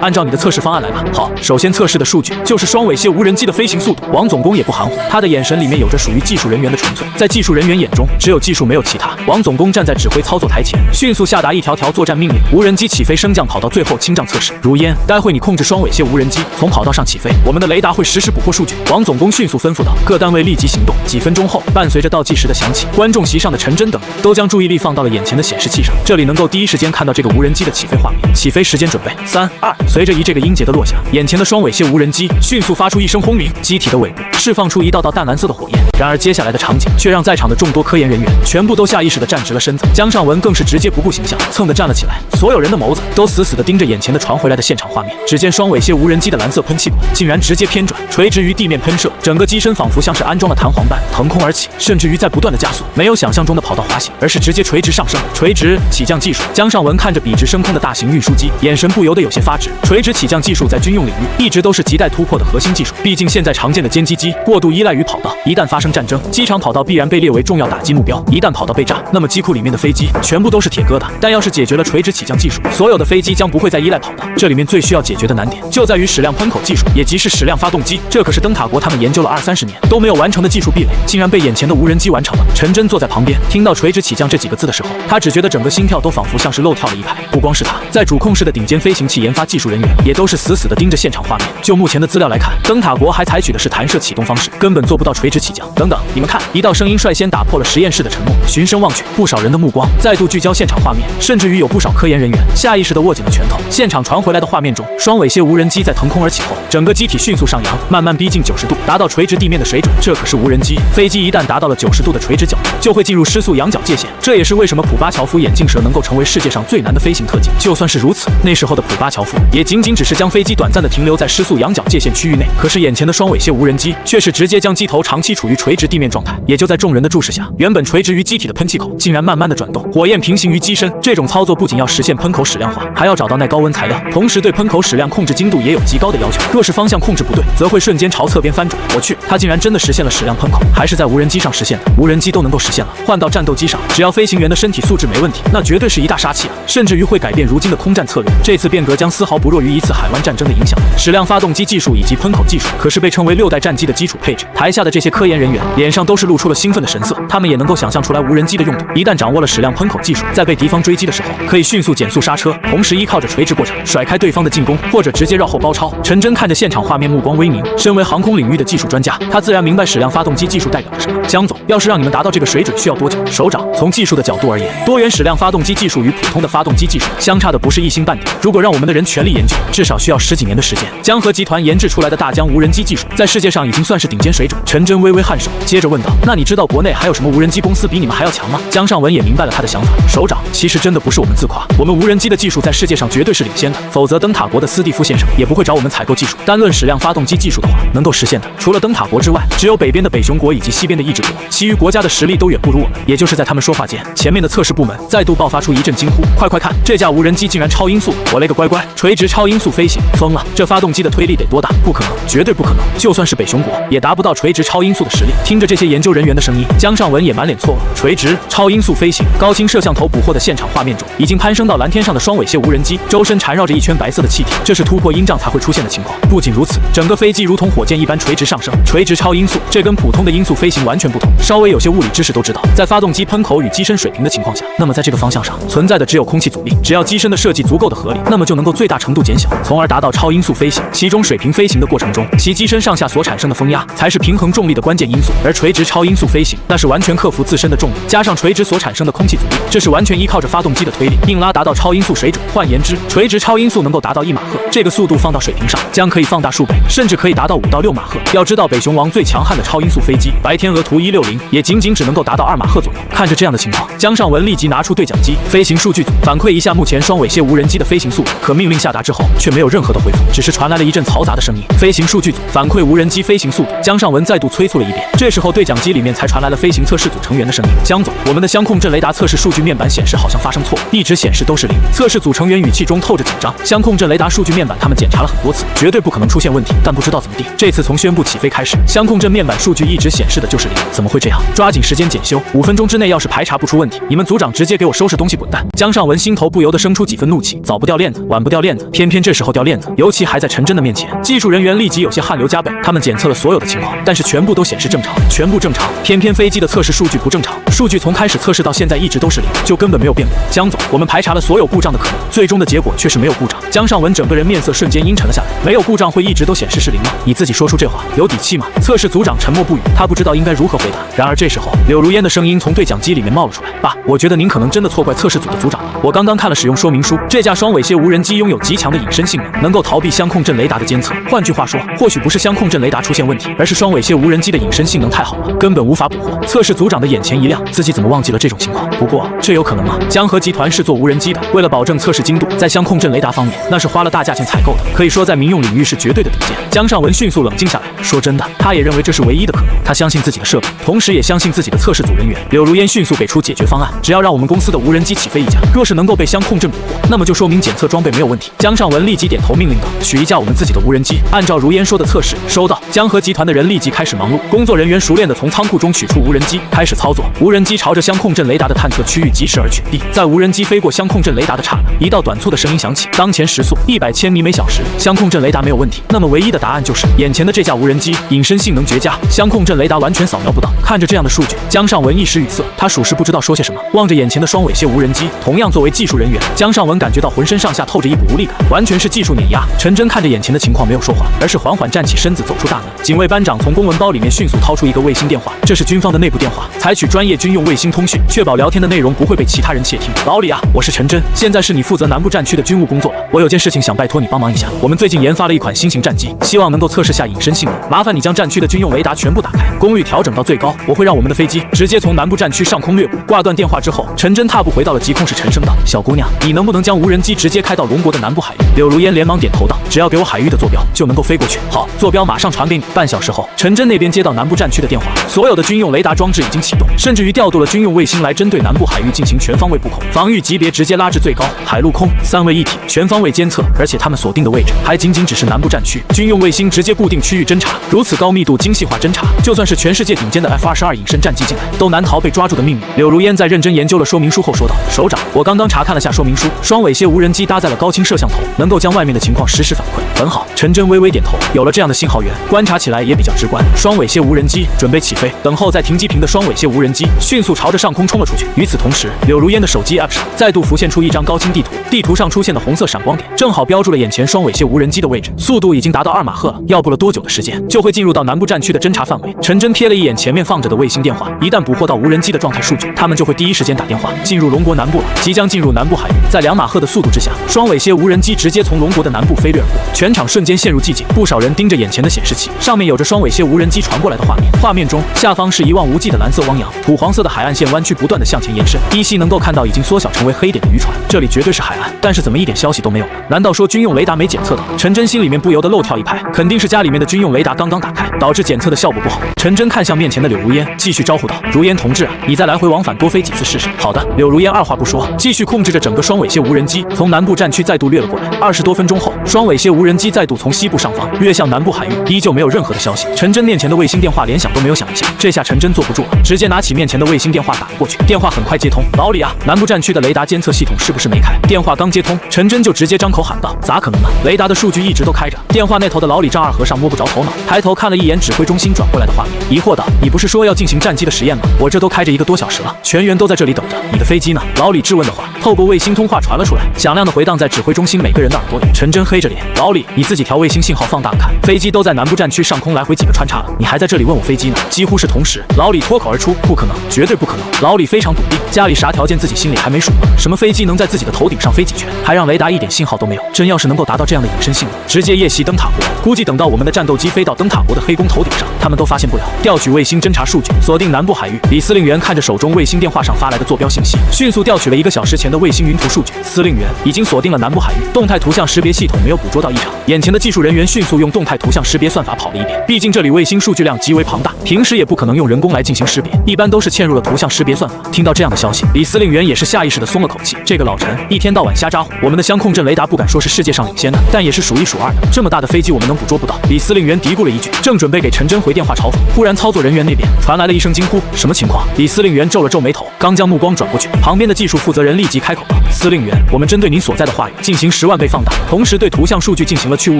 按照你的测试方案来吧。好，首先测试的数据就是双尾蝎无人机的飞行速度。王总工也不含糊，他的眼神里面有着属于技术人员的纯粹。在技术人员眼中，只有技术没有其他。王总工站在指挥操作台前，迅速下达一条条作战命令：无人机起飞升降跑道，最后清障测试。如烟，待会你控制双尾蝎无人机从跑道上起飞，我们的雷达会实时捕获数据。王总工迅速吩咐道，各单位立即行动。几分钟后，伴随着倒计时的响起，观众席上的陈真等都将注意力放到了眼前的显示器上，这里能够第一时间看到这个无人机的起飞画面。起飞时间准备3、2，随着这个音节的落下，眼前的双尾蝎无人机迅速发出一声轰鸣，机体的尾部释放出一道道淡蓝色的火焰。然而接下来的场景却让在场的众多科研人员全部都下意识地站直了身子，江尚文更是直接不顾形象，蹭地站了起来。所有人的眸子都死死地盯着眼前的传回来的现场画面。只见双尾蝎无人机的蓝色喷气管竟然直接偏转，垂直于地面喷射，整个机身仿佛像是安装了弹簧般腾空而起，甚至于在不断的加速，没有想象中的跑道滑行，而是直接垂直上升。垂直起降技术，江尚文看着笔直升空的大型运输机，眼神不由得有些发直。垂直起降技术在军用领域一直都是亟待突破的核心技术，毕竟现在常见的歼击机过度依赖于跑道，一旦发生战争，机场跑道必然被列为重要打击目标，一旦跑道被炸，那么机库里面的飞机全部都是铁疙瘩。但要是解决了垂直起降技术，所有的飞机将不会再依赖跑道。这里面最需要解决的难点就在于矢量喷口技术，也即是矢量发动机，这可是灯塔国他们研究了20-30年都没有完成的技术壁垒，竟然被眼前的无人机完成了。陈真坐在旁边，听到垂直起降这几个字的时候，他只觉得整个心跳都仿佛像是漏跳了一拍。不光是他，在主控室的顶尖飞行器研发技术人员也都是死死地盯着现场画面。就目前的资料来看，灯塔国还采取的是弹射启动方式，根本做不到垂直起降。等等，你们看，一道声音率先打破了实验室的沉默。循声望去，不少人的目光再度聚焦现场画面，甚至于有不少科研人员下意识地握紧了拳头。现场传回来的画面中，双尾蝎无人机在腾空而起后，整个机体迅速上扬，慢慢逼近90度，达到垂直地面的水准。这可是无人机，飞机一旦达到了90度的垂直角度，就会进入失速仰角界限。这也是为什么普巴乔夫眼镜蛇能够成为世界上最难的飞行特技。就算是如此，那时候的普巴乔夫也仅仅只是将飞机短暂地停留在失速仰角界限区域内，可是眼前的双尾蝎无人机却是直接将机头长期处于垂直地面状态。也就在众人的注视下，原本垂直于机体的喷气口竟然慢慢的转动，火焰平行于机身。这种操作不仅要实现喷口矢量化，还要找到耐高温材料，同时对喷口矢量控制精度也有极高的要求。若是方向控制不对，则会瞬间朝侧边翻转。我去，它竟然真的实现了矢量喷口，还是在无人机上实现的。无人机都能够实现了，换到战斗机上，只要飞行员的身体素质没问题，那绝对是一大杀器啊！甚至于会改变如今的空战策略。这次变革将丝毫不弱于一次海湾战争的影响。矢量发动机技术以及喷口技术可是被称为6代战机的基础配置。台下的这些科研人员脸上都是露出了兴奋的神色，他们也能够想象出来无人机的用途。一旦掌握了矢量喷口技术，在被敌方追击的时候，可以迅速减速刹车，同时依靠着垂直过程甩开对方的进攻，或者直接绕后包抄。陈真看着现场画面，目光微凝。身为航空领域的技术专家，他自然明白矢量发动机技术代表了什么。江总，要是让你们达到这个水准需要多久？首长，从技术的角度而言，多元矢量发动机技术与普通的发动机技术相差的不是一星半点。如果让我们的人全力研究，至少需要10几年的时间。江河集团研制出来的大疆无人机技术，在世界上已经算是顶尖水准。陈真微微颔首，接着问道：那你知道国内还有什么无人机公司比你们还要强吗？江尚文也明白了他的想法。首长，其实真的不是我们自夸，我们无人机的技术在世界上绝对是领先的，否则灯塔国的斯蒂夫先生也不会找我们采购技术。单论矢量发动机技术的话，能够实现的除了灯塔国之外，只有北边的北熊国以及西边的意志国，其余国家的实力都远不如我们。也就是在他们说话间，前面的测试部门再度爆发出一阵惊呼：快看，这架无人机竟然超音速！我勒个乖乖，垂直超音速飞行，疯了！这发动机的推力得多大？不可能，绝对不可能！就算是北熊国，也达不到垂直超音速的实力。听着这些研究人员的声音，江尚文也满脸错愕。垂直超音速飞行，高清摄像头捕获的现场画面中，已经攀升到蓝天上的双尾蝎无人机，周身缠绕着一圈白色的气体，这是突破音障才会出现的情况。不仅如此，整个飞机如同火箭一般垂直上升。垂直超音速，这跟普通的音速飞行完全不同。稍微有些物理知识都知道，在发动机喷口与机身水平的情况下，那么在这个方向上存在的只有空气阻力。只要机身的设计足够的合理，那么就能够最大程度减小，从而达到超音速飞行。其中水平飞行的过程中，其机身上下所产生的风压才是平衡重力的关键因素。而垂直超音速飞行，那是完全克服自身的重力，加上垂直所产生的空气阻力，这是完全依靠着发动机的推力硬拉达到超音速水准。换言之，垂直超音速能够达到1马赫，这个速度放到水平上将可以放大数倍，甚至可以达到5到6马赫。要知道，北熊王最强悍的超音速飞机白天鹅图160也仅只能够达到2马赫左右。看着这样的情况，江尚文立即拿出对讲机，飞行数据组反馈一下目前双尾蝎无人机的飞行速度。可命令下达之后，后却没有任何的回复，只是传来了一阵嘈杂的声音。飞行数据组反馈无人机飞行速度。江尚文再度催促了一遍。这时候对讲机里面才传来了飞行测试组成员的声音：江总，我们的相控阵雷达测试数据面板显示好像发生错误，一直显示都是0。测试组成员语气中透着紧张。相控阵雷达数据面板他们检查了很多次，绝对不可能出现问题，但不知道怎么地，这次从宣布起飞开始，相控阵面板数据一直显示的就是0，怎么会这样？抓紧时间检修，5分钟之内要是排查不出问题，你们组长直接给我收拾东西滚蛋！江尚文心头不由得生出几分怒气，早不掉链子，晚不掉链子，偏偏这时候掉链子，尤其还在陈真的面前。技术人员立即有些汗流浃背，他们检测了所有的情况，但是全部都显示正常，全部正常，偏偏飞机的测试数据不正常，数据从开始测试到现在一直都是0，就根本没有变过。江总，我们排查了所有故障的可能，最终的结果却是没有故障。江尚文整个人面色瞬间阴沉了下来，没有故障会一直都显示是0吗？你自己说出这话有底气吗？测试组长沉默不语，他不知道应该如何回答。然而这时候，柳如烟的声音从对讲机里面冒了出来：爸，我觉得您可能真的错怪测试组的组长了。我刚刚看了使用说明书，这架双尾蝎无人机拥有极强的隐身性能，能够逃避相控阵雷达的监测。换句话说，或许不是相控阵雷达出现问题，而是双尾蝎无人机的隐身性能太好了，根本无法捕获。测试组长的眼前一亮，自己怎么忘记了这种情况？不过这有可能吗？江河集团是做无人机的，为了保证测试精度，在相控阵雷达方面那是花了大价钱采购的，可以说在民用领域是绝对的顶尖。江尚文迅速冷静下来，说真的，他也认为这是唯一的可能。他相信自己的设备，同时也相信自己的测试组人员。柳如烟迅速给出解决方案，只要让我们公司的无人机起飞一架，若是能够被相控阵捕获，那么就说明检测装备没有问题。江尚文立即点头命令道：取一架我们自己的无人机，按照如烟说的测试。收到。江河集团的人立即开始忙碌，工作人员熟练地从仓库中取出无人机，开始操作。无人机朝着相控阵雷达的探测区域疾驰而去。在无人机飞过相控阵雷达的刹那，一道短促的声音响起：当前时速100千米每小时，相控阵雷达没有问题。那么唯一的答案就是眼前的这架无人机隐身性能绝佳，相控阵雷达完全扫描不到。看着这样的数据，江尚文一时语塞，他属实不知道说些什么。望着眼前的双尾蝎无人机，同样作为技术人员，江尚文感觉到浑身上下透着一股无力感，完全是技术碾压。陈真看着眼前的情况没有说话，而是缓缓站起身子走出大门。警卫班长从公文包里面迅速掏出一个卫星电话，这是军方的内部电话，采取专业军用卫星通讯，确保聊天的内容不会被其他人窃听。老李啊，我是陈真，现在是你负责南部战区的军务工作了，我有件事情想拜托你帮忙一下。我们最近研发了一款新型战机，希望能够测试下隐身性能，麻烦你将战区的军用雷达全部打开，功率调整到最高，我会让我们的飞机直接从南部战区上空掠过。挂断电话之后，陈真踏步回到了疾控室，沉声道：小姑娘，你能不能将无人机直接开到龙国的南部海域？柳如烟连忙点头道：只要给我海域的坐标，就能够飞过去。好，坐标马上传给你。半小时后，陈真那边接到南部战区的电话，所有的军用雷达装置已经启动，甚至于调度了军用卫星来针对南部海域进行全方位布控，防御级别直接拉至最高，海陆空3位一体，全方位监测。而且他们锁定的位置还仅仅只是南部战区，军用卫星直接固定区域侦察，如此高密度精细化侦察，就算是全世界顶尖的 F-22隐身战机进来，都难逃被抓住的命运。柳如烟在认真研究了说明书后说道：首长，我刚刚查看了下说明书，双尾蝎无人机搭载了高清摄像头，能够将外面的情况实时反馈。很好。陈真微微点头，有了这样的信号源，观察起来也比较直观。双尾蝎无人机准备起飞，等候在停机坪的双尾蝎无人机迅速朝着上空冲了出去。与此同时，柳如烟的手机 App 上再度浮现出一张高清地图，地图上出现的红色闪光点正好标注了眼前双尾蝎无人机的位置，速度已经达到2马赫了，要不了多久的时间就会进入到南部战区的侦察范围。陈真瞥了一眼前面放着的卫星电话，一旦捕获到无人机的状态数据，他们就会第一时间打电话进入龙国南部了。即将进入南部海域，在2马赫的速度之下，双尾蝎无人机直接从龙国的南部飞掠而过，全场瞬间陷入寂静，不少人盯着眼前的显示器，上面有着双尾蝎无人机传过来的画面。画面中下方是一望无际的蓝色汪洋，土黄色的海岸线弯曲不断的向前延伸，依稀能够看到已经缩小成为黑点的渔船。这里绝对是海岸，但是怎么一点消息都没有呢？难道说军用雷达没检测到？陈真心里面不由得漏跳一拍，肯定是家里面的军用雷达刚刚打开，导致检测的效果不好。陈真看向面前的柳如烟，继续招呼道：如烟同志啊，你再来回往返多飞几次试试。好的。柳如烟二话不说，继续控制着整个双尾蝎无人机从南部战区再度掠了过来。20多分钟后，双尾蝎无人机再度从西部上方掠向南部海域，依旧没有任何的消息。陈真面前的卫星电话连响都没有响一下，这下陈真坐不住了，直接拿起面前的卫星电话打了过去。电话很快接通，老李啊，南部战区的雷达监测系统是不是没开？电话刚接通，陈真就直接张口喊道：咋可能呢？雷达的数据一直都开着。电话那头的老李丈二和尚摸不着头脑，抬头看了一眼指挥中心转过来的画面，疑惑道：你不是说要进行战机的实验吗？我这都开着1个多小时了，全员都在这里等着，你的飞机呢？老李质问的话透过卫星通话传了出来，响亮的回荡在指挥中心每个人的耳朵里。陈真黑着脸：老李，你自己调卫星信号放大了看，飞机都在南部战区上空来回几个穿插了，你还在这里问我飞机呢？几乎是同时，老李脱口而出：不可能，绝对不可能。老李非常笃定，家里啥条件自己心里还没数呢，什么飞机能在自己的头顶上飞几圈，还让雷达一点信号都没有？真要是能够达到这样的隐身性能，直接夜袭灯塔国，估计等到我们的战斗机飞到灯塔国的黑宫头顶上，他们都发现不了。调取卫星侦察数据，锁定南部海域。李司令员看着手中卫星电话上发来的坐标信息，迅速调取了1个小时前的卫星云图数据。司令员已经锁定了南部海域，动动态图像识别系统没有捕捉到异常。眼前的技术人员迅速用动态图像识别算法跑了一遍，毕竟这里卫星数据量极为庞大，平时也不可能用人工来进行识别，一般都是嵌入了图像识别算法。听到这样的消息，李司令员也是下意识的松了口气。这个老陈一天到晚瞎咋呼，我们的相控阵雷达不敢说是世界上领先的，但也是数一数二的。这么大的飞机我们能捕捉不到？李司令员嘀咕了一句，正准备给陈真回电话嘲讽，忽然操作人员那边传来了一声惊呼：“什么情况？”李司令员皱了皱眉头，刚将目光转过去，旁边的技术负责人立即开口道：“司令员，我们针对您所在的话语进行10万倍放大，同时对图像数据进行了去雾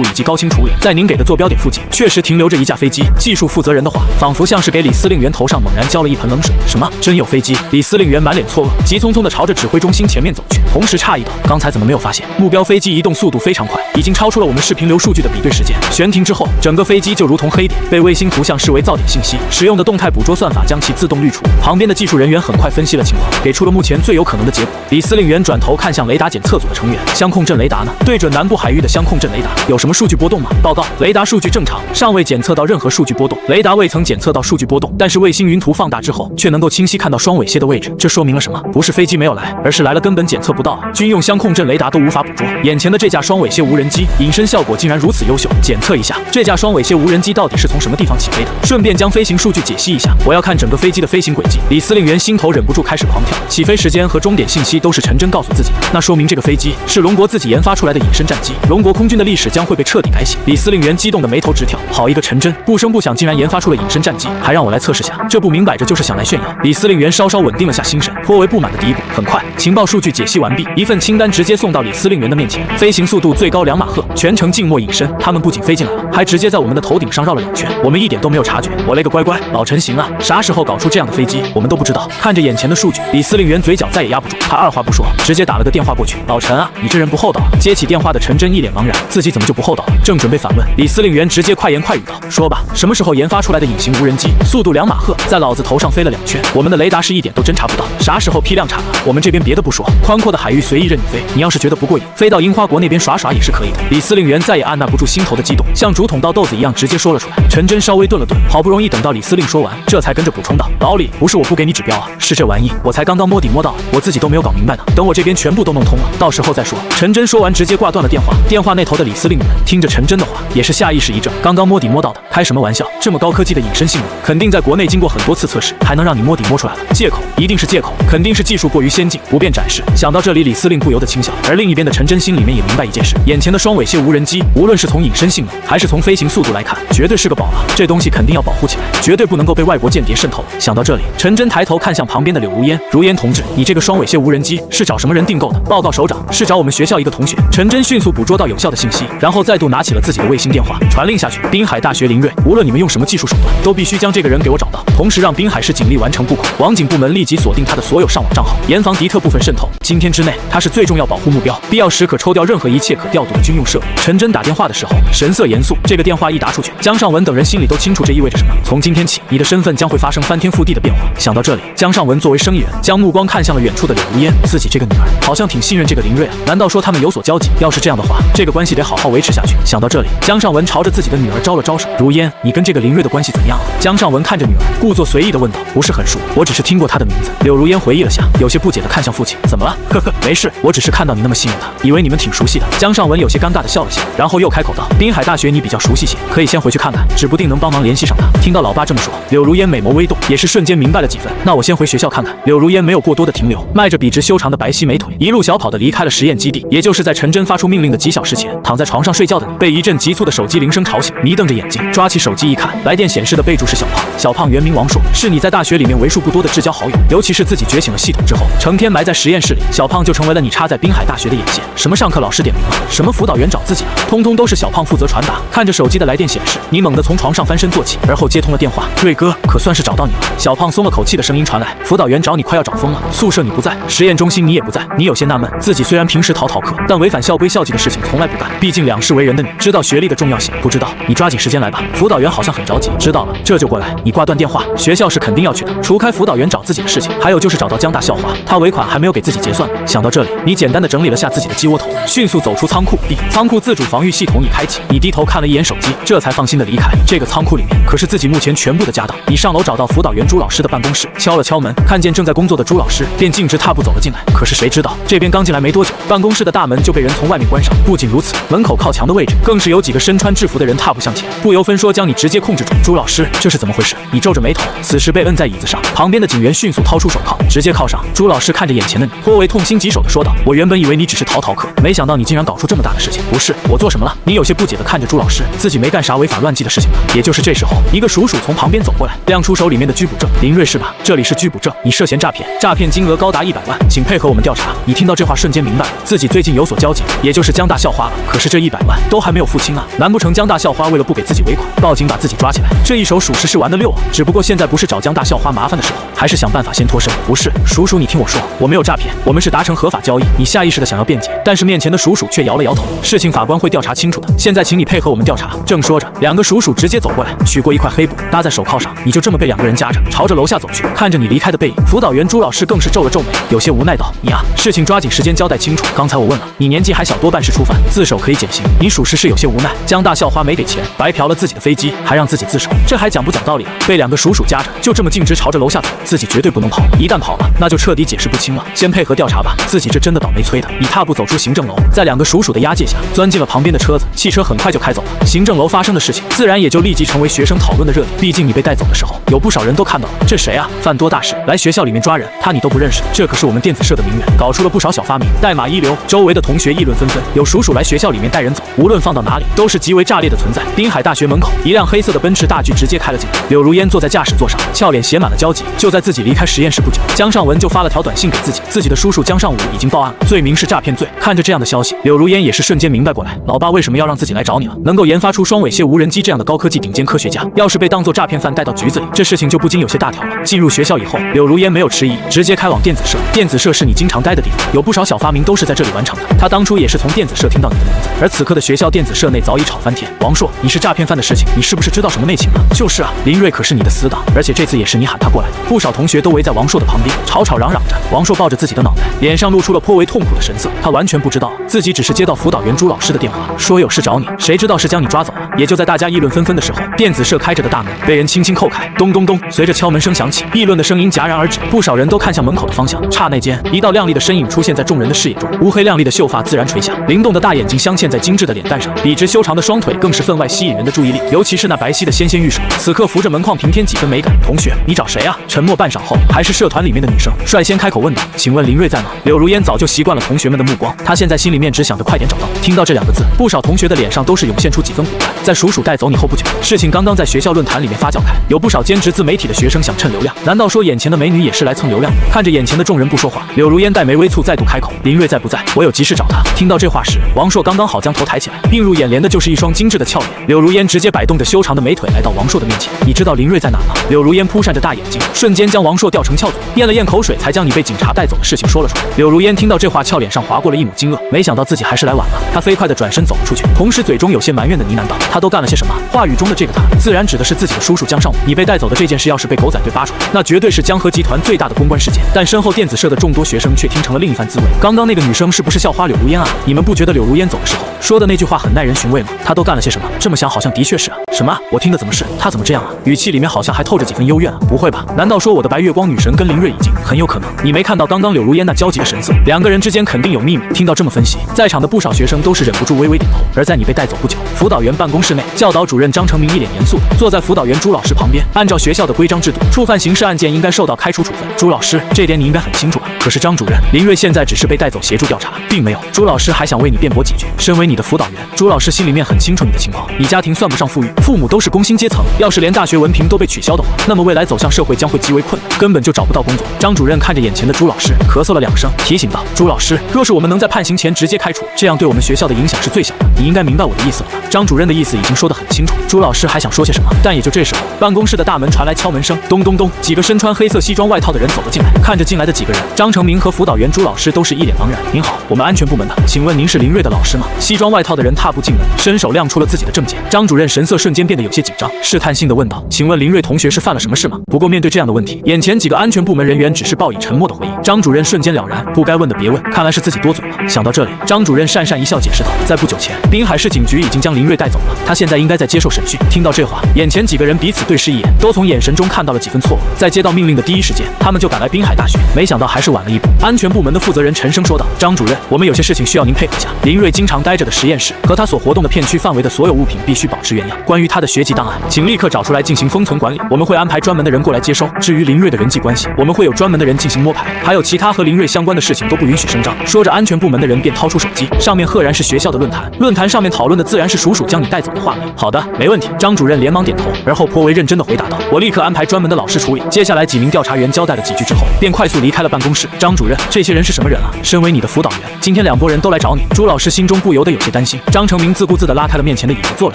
以及高清处理，在您给的坐标点附近确实停留着一架飞机。”技术负责人的话仿佛像是给李司令员头上猛然浇了一盆冷水。什么？真有飞机？李司令员满脸错愕，急匆匆地朝着指挥中心前面走去，同时诧异道：“刚才怎么没有发现？目标飞机移动速度非常快，已经超出了我们视频流数据的比对时间。悬停之后，整个飞机就如同黑点，被卫星图像视为噪点信息，使用的动态捕捉算法将其自动滤除。”旁边的技术人员很快分析了情况，给出了目前最有可能的结果。李司令员转头看向雷达检测组的成员：“相控阵雷达呢？对准南部海域的相控阵雷达有什么数据波动吗？”报告，雷达数据正常，尚未检测到任何数据波动。雷达未曾检测到数据波动，但是卫星云图放大之后，却能够清晰看到双尾蝎的位置，这说明了什么？不是飞机没有来，而是来了根本检测不到啊！军用相控阵雷达都无法捕捉，眼前的这架双尾蝎无人机隐身效果竟然如此优秀。检测一下这架双尾蝎无人机到底是从什么地方起飞的，顺便将飞行数据解析一下，我要看整个飞机的飞行轨迹。李司令员心头忍不住开始狂跳，起飞时间和终点信息都是陈真告诉自己的，那说明这个飞机是龙国自己研发出来的隐身战机，龙国空军的历史将会被彻底改写。李司令员激动的眉头直跳，好一个陈真，不声不响竟然研发出了隐身战机，还让我来测试下，这不明摆着就是想来炫耀。李司令员稍稍稳定了下心神，颇为不满的嘀咕。很快，情报数据解析完毕，一份清单直接送到李司令员的面前，飞行速度最高2马赫，全程静默隐身。他们不仅飞进来了，还直接在我们的头顶上绕了2圈，我们一点都没有察觉。我勒个乖乖，老陈行啊，啥时候搞出这样的飞机，我们都不知道。看着眼前的数据，李司令员嘴角再也压不住，他二话不说，直接打了个电话过去。老陈啊，你这人不厚道啊！接起电话的陈真一脸茫然，自己怎么就不厚道了？正准备反问，李司令员直接快言快语道：“说吧，什么时候研发出来的隐形无人机，速度2马赫，在老子头上飞了2圈，我们的雷达是一点都侦查不到。啥时候批量产了？我们这边别的不说，宽阔的海域随意任你飞，你要是觉得不过瘾，飞到樱花国那边耍耍也是可以的。”李司令员再也按捺不住心头的激动，像竹筒倒豆子一样直接说了出来。陈真稍微顿了顿，好不容易等到李司令说完，这才跟着补充道：“老李，不是我不给你指标啊，是这玩意我才刚刚摸底摸到，我自己都没有搞明白呢。等我这边全部都弄通了，到时候再说。”陈真说完直接挂断了电话。电话那头的李司令员听着陈真的话，也是下意识一怔，刚刚摸底摸到的，开什么玩笑？这么高科技的隐身性能，肯定在国内经过很多次测试，还能让你摸底摸出来了。借口一定是借口，肯定是技术过于先进，不便展示。想到这里，李司令不由得轻笑。而另一边的陈真心里面也明白一件事，眼前的双尾蝎无人机，无论是从隐身性能还是从飞行速度来看，绝对是个宝啊！这东西肯定要保护起来，绝对不能够被外国间谍渗透。想到这里，陈真抬头看向旁边的柳如烟，如烟同志，你这个双尾蝎无人机是找什么人订购的？报告首长，是找我们学校一个同学。陈真迅速捕捉到有效的信息，然后再度拿起了自己的卫星电话，传令下去：滨海大学林睿，无论你们用什么技术手段，都必须将这个人给我找到，同时让滨海市警力完成布控，网警部门立即锁定他的所有上网账号，严防敌特部分渗透。今天之内，他是最重要保护目标，必要时可抽调任何一切可调度的军用设备。陈真打电话的时候神色严肃，这个电话一打出去，江尚文等人心里都清楚这意味着什么。从今天起，你的身份将会发生翻天覆地的变化。想到这里，江尚文作为生意人，将目光看向了远处的柳如烟，自己这个女儿好像挺信任这个林睿啊，难道说他们有所交集？要是这样的话，这个关系得好好维持下去。想到这里，江尚文朝着自己的女儿招了招手：“如烟，你跟这个林睿的关系怎样啊？”江尚文看着女儿，故作随意的问道：“不是很熟，我只是听过他的名字。”柳如烟回忆了下，有些不解的看向父亲：“怎么了？”“呵呵，没事，我只是看到你那么信任他，以为你们挺熟悉的。”江尚文有些尴尬的笑了笑，然后又开口道：“滨海大学你比较熟悉些，可以先回去看看，指不定能帮忙联系上他。”听到老爸这么说，柳如烟美眸微动，也是瞬间明白了几分。那我先回学校看看。柳如烟没有过多的停留，迈着笔直修长的白皙美腿，一路小跑的离开了实验基地。也就是在陈真发出命令的几小时前，躺在床上睡觉的你，被一阵急促的手机铃声吵醒，迷瞪着眼睛，抓起手机一看，来电显示的备注是小胖。小胖原名王硕，是你在大学里面为数不多的至交好友，尤其是自己觉醒了系统之后，成天埋在实验室里，小胖就成为了你插在滨海大学的眼线。什么上课老师点名了，什么辅导员找自己了，通通都是小胖负责传达。看着手机的来电显示，你猛地从床上翻身坐起，而后接通了电话：“瑞哥，可算是找到你了。”小胖松了口气的声音传来：“辅导员找你快要找疯了，宿舍你不在，实验中心你也不在。你有些纳闷，自己虽然平时逃课，但违反校规校纪的事情从来不干，毕竟两世为人的你，知道学历的重要性。不知道，你抓紧时间来吧。”辅导员好像很着急。知道了，这就过来。你挂断电话，学校是肯定要去的。除开辅导员找自己的事情，还有就是找到江大校花，他尾款还没有给自己结算。想到这里，你简单的整理了下自己的鸡窝头，迅速走出仓库。仓库自主防御系统已开启，你低头看了一眼手机，这才放心的离开。这个仓库里面可是自己目前全部的家当。你上楼找到辅导员朱老师的办公室，敲了敲门，看见正在工作的朱老师，便径直踏步走了进来。可是谁知道这边刚进来没多久，办公室的大门就被被人从外面关上。不仅如此，门口靠墙的位置更是有几个身穿制服的人踏步向前，不由分说将你直接控制住。朱老师，这是怎么回事？你皱着眉头，此时被摁在椅子上，旁边的警员迅速掏出手铐，直接铐上。朱老师看着眼前的你，颇为痛心疾首地说道：“我原本以为你只是逃课，没想到你竟然搞出这么大的事情。不是，我做什么了？”你有些不解地看着朱老师，自己没干啥违法乱纪的事情吧？也就是这时候，一个叔叔从旁边走过来，亮出手里面的拘捕证。林瑞是吧？这里是拘捕证，你涉嫌诈骗，诈骗金额高达100万，请配合我们调查。你听到这话瞬间明白了，自己最近有所交集，也就是江大校花了。可是这100万都还没有付清啊！难不成江大校花为了不给自己尾款，报警把自己抓起来？这一手属实是玩得溜啊！只不过现在不是找江大校花麻烦的时候，还是想办法先脱身。不是，叔叔，你听我说，我没有诈骗，我们是达成合法交易。你下意识的想要辩解，但是面前的叔叔却摇了摇头。事情法官会调查清楚的，现在请你配合我们调查。正说着，两个叔叔直接走过来，取过一块黑布搭在手铐上，你就这么被两个人夹着，朝着楼下走去。看着你离开的背影，辅导员朱老师更是皱了皱眉，有些无奈道：“你啊，事情抓紧时间交代清楚。刚才我问了，你年纪还小，多半是初犯，自首可以减刑。你属实是有些无奈。江大校花没给钱，白嫖了自己的飞机，还让自己自首，这还讲不讲道理了？被两个叔叔夹着，就这么径直朝着楼下走，自己绝对不能跑，一旦跑了，那就彻底解释不清了。先配合调查吧，自己这真的倒霉催的。”你踏步走出行政楼，在两个叔叔的押解下，钻进了旁边的车子，汽车很快就开走了。行政楼发生的事情，自然也就立即成为学生讨论的热点。毕竟你被带走的时候，有不少人都看到了。这谁啊？犯多大事？来学校里面抓人，他你都不认识？这可是我们电子社的名媛，搞出了不少小发明，代码一流。周围的同学议论纷纷，有叔叔来学校里面带人走，无论放到哪里，都是极为炸裂的存在。滨海大学门口，一辆黑色的奔驰大 G 直接开了进来，柳如烟坐在驾驶座上，俏脸写满了焦急。就在自己离开实验室不久，江尚文就发了条短信给自己的叔叔江尚武已经报案了，罪名是诈骗罪。看着这样的消息，柳如烟也是瞬间明白过来，老爸为什么要让自己来找你了？能够研发出双尾蟹无人机这样的高科技顶尖科学家，要是被当作诈骗犯带到局子里，这事情就不禁有些大条了。进入学校以后，柳如烟没有迟疑，直接开往电子社。电子社是你经常待的地方，有不少小发明都是在这里完成的。他当初也是从电子社听到你的名字，而此刻的学校电子社内早已吵翻天。王硕，你是诈骗犯的事情，你是不是知道什么内情了？就是啊，林瑞可是你的死党，而且这次也是你喊他过来的。不少同学都围在王硕的旁边，吵吵嚷嚷着。王硕抱着自己的脑袋，脸上露出了颇为痛苦的神色。他完全不知道自己只是接到辅导员朱老师的电话，说有事找你，谁知道是将你抓走了。也就在大家议论纷纷的时候，电子社开着的大门被人轻轻扣开，咚咚咚，随着敲门声响起，议论的声音戛然而止。不少人都看向门口的方向，刹那间，一道亮丽的身影出现在众人的视野中，乌黑亮丽的秀发自然垂下，灵动的大眼睛镶嵌在精致的脸蛋上，笔直修长的双腿更是分外吸引人的注意力，尤其是那白皙的纤纤玉手，此刻扶着门框平添几分美感。同学，你找谁啊？沉默半晌后，还是社团里面的女生率先开口问道：“请问林瑞在吗？”柳如烟早就习惯了同学们的目光，她现在心里面只想着快点找到。听到这两个字，不少同学的脸上都是涌现出几分古怪。在叔叔带走你后不久，事情刚刚在学校论坛里面发酵开，有不少兼职自媒体的学生想趁流量，难道说眼前的美女也是来蹭流量的？看着眼前的众人不说话，柳如烟黛眉微蹙，再度开口：“林瑞在不在？我有急事找他。”听到这话时，王硕刚刚好将头抬起来，映入眼帘的就是一双精致的俏脸。柳如烟直接摆动着修长的美腿来到王硕的面前：“你知道林瑞在哪吗？”柳如烟扑闪着大眼睛，瞬间将王硕吊成翘嘴，咽了咽口水，才将你被警察带走的事情说了出来。柳如烟听到这话，俏脸上划过了一抹惊愕，没想到自己还是来晚了。她飞快地转身走了出去，同时嘴中有些埋怨的呢喃道：“他都干了些什么？”话语中的这个他，自然指的是自己的叔叔江尚武。你被带走的这件事，要是被狗仔队扒出来，那绝对是江河集团最大的公关事件。但身后电子社的众多学生却听成了另一番滋味。刚刚那个女生是不是校花柳如烟啊？你们不觉得柳如烟走的时候说的那句话很耐人寻味吗？她都干了些什么？这么想，好像的确是啊。什么？我听的怎么是？她怎么这样啊？语气里面好像还透着几分幽怨啊。不会吧？难道说我的白月光女神跟林瑞已经？很有可能。你没看到刚刚柳如烟那焦急的神色？两个人之间肯定有秘密。听到这么分析，在场的不少学生都是忍不住微微点头。而在你被带走不久，辅导员办公室内，教导主任张成明一脸严肃地坐在辅导员朱老师旁边。按照学校的规章制度，触犯刑事案件应该受到开除处分。朱老师，这点你应该很清楚吧？可是张主任，林瑞现在只是被带走协助调查，并没有。朱老师还想为你辩驳几句。身为你的辅导员，朱老师心里面很清楚你的情况。你家庭算不上富裕，父母都是工薪阶层，要是连大学文凭都被取消的话，那么未来走向社会将会极为困难，根本就找不到工作。张主任看着眼前的朱老师，咳嗽了2声，提醒道：“朱老师，若是我们能在判刑前直接开除，这样对我们学校的影响是最小的。你应该明白我的意思了吧？”张主任的意思已经说得很清楚。朱老师还想说些什么，但也就这时候，办公室的大门传来敲门声，咚咚咚，几个身穿黑色西装外套的人走了进来。看着进来的几个人，张成明和辅导员朱老师都是一脸茫然。“您好，我们安全部门的，请问您是林瑞的老师吗？”西装外套的人踏步进门，伸手亮出了自己的证件。张主任神色瞬间变得有些紧张，试探性地问道：“请问林瑞同学是犯了什么事吗？”不过面对这样的问题，眼前几个安全部门人员只是报以沉默的回应。张主任瞬间了然，不该问的别问，看来是自己多嘴了。想到这里，张主任讪讪一笑，解释道：“在不久前，滨海市警局已经将林瑞带走了，他现在应该在接受审讯。”听到这话，眼前几个人彼此对视一眼，都从眼神中看到了几分错愕。在接到命令的第一时间，他们就赶来滨海大学，没想到还是晚了一步。安全部门的负责人沉声说道：“张主任，我们有些事情需要您配合下。林瑞经常待着的实验室和他所活动的片区范围的所有物品必须保持原样。关于他的学籍档案，请立刻找出来进行封存管理，我们会安排专门的人过来接收。至于林瑞的人际关系，我们会有专门的人进行摸排，还有其他和林瑞相关的事情都不允许声张。说着，安全部门的人便掏出手机，上面赫然是学校的论坛，论坛上面讨论的自然是鼠鼠将你带走的画面。好的，没问题。张主任连忙点头，而后颇为认真地回答道：“我立刻安排专门的老师处理。”接下来几名调查员交代了几句之后，便快速离开了办公室。张主任，这些人是什么人啊？身为你的辅导员，今天2拨人都来找你。朱老师心中不由得有些担心。张成明自顾自地拉开了面前的椅子坐了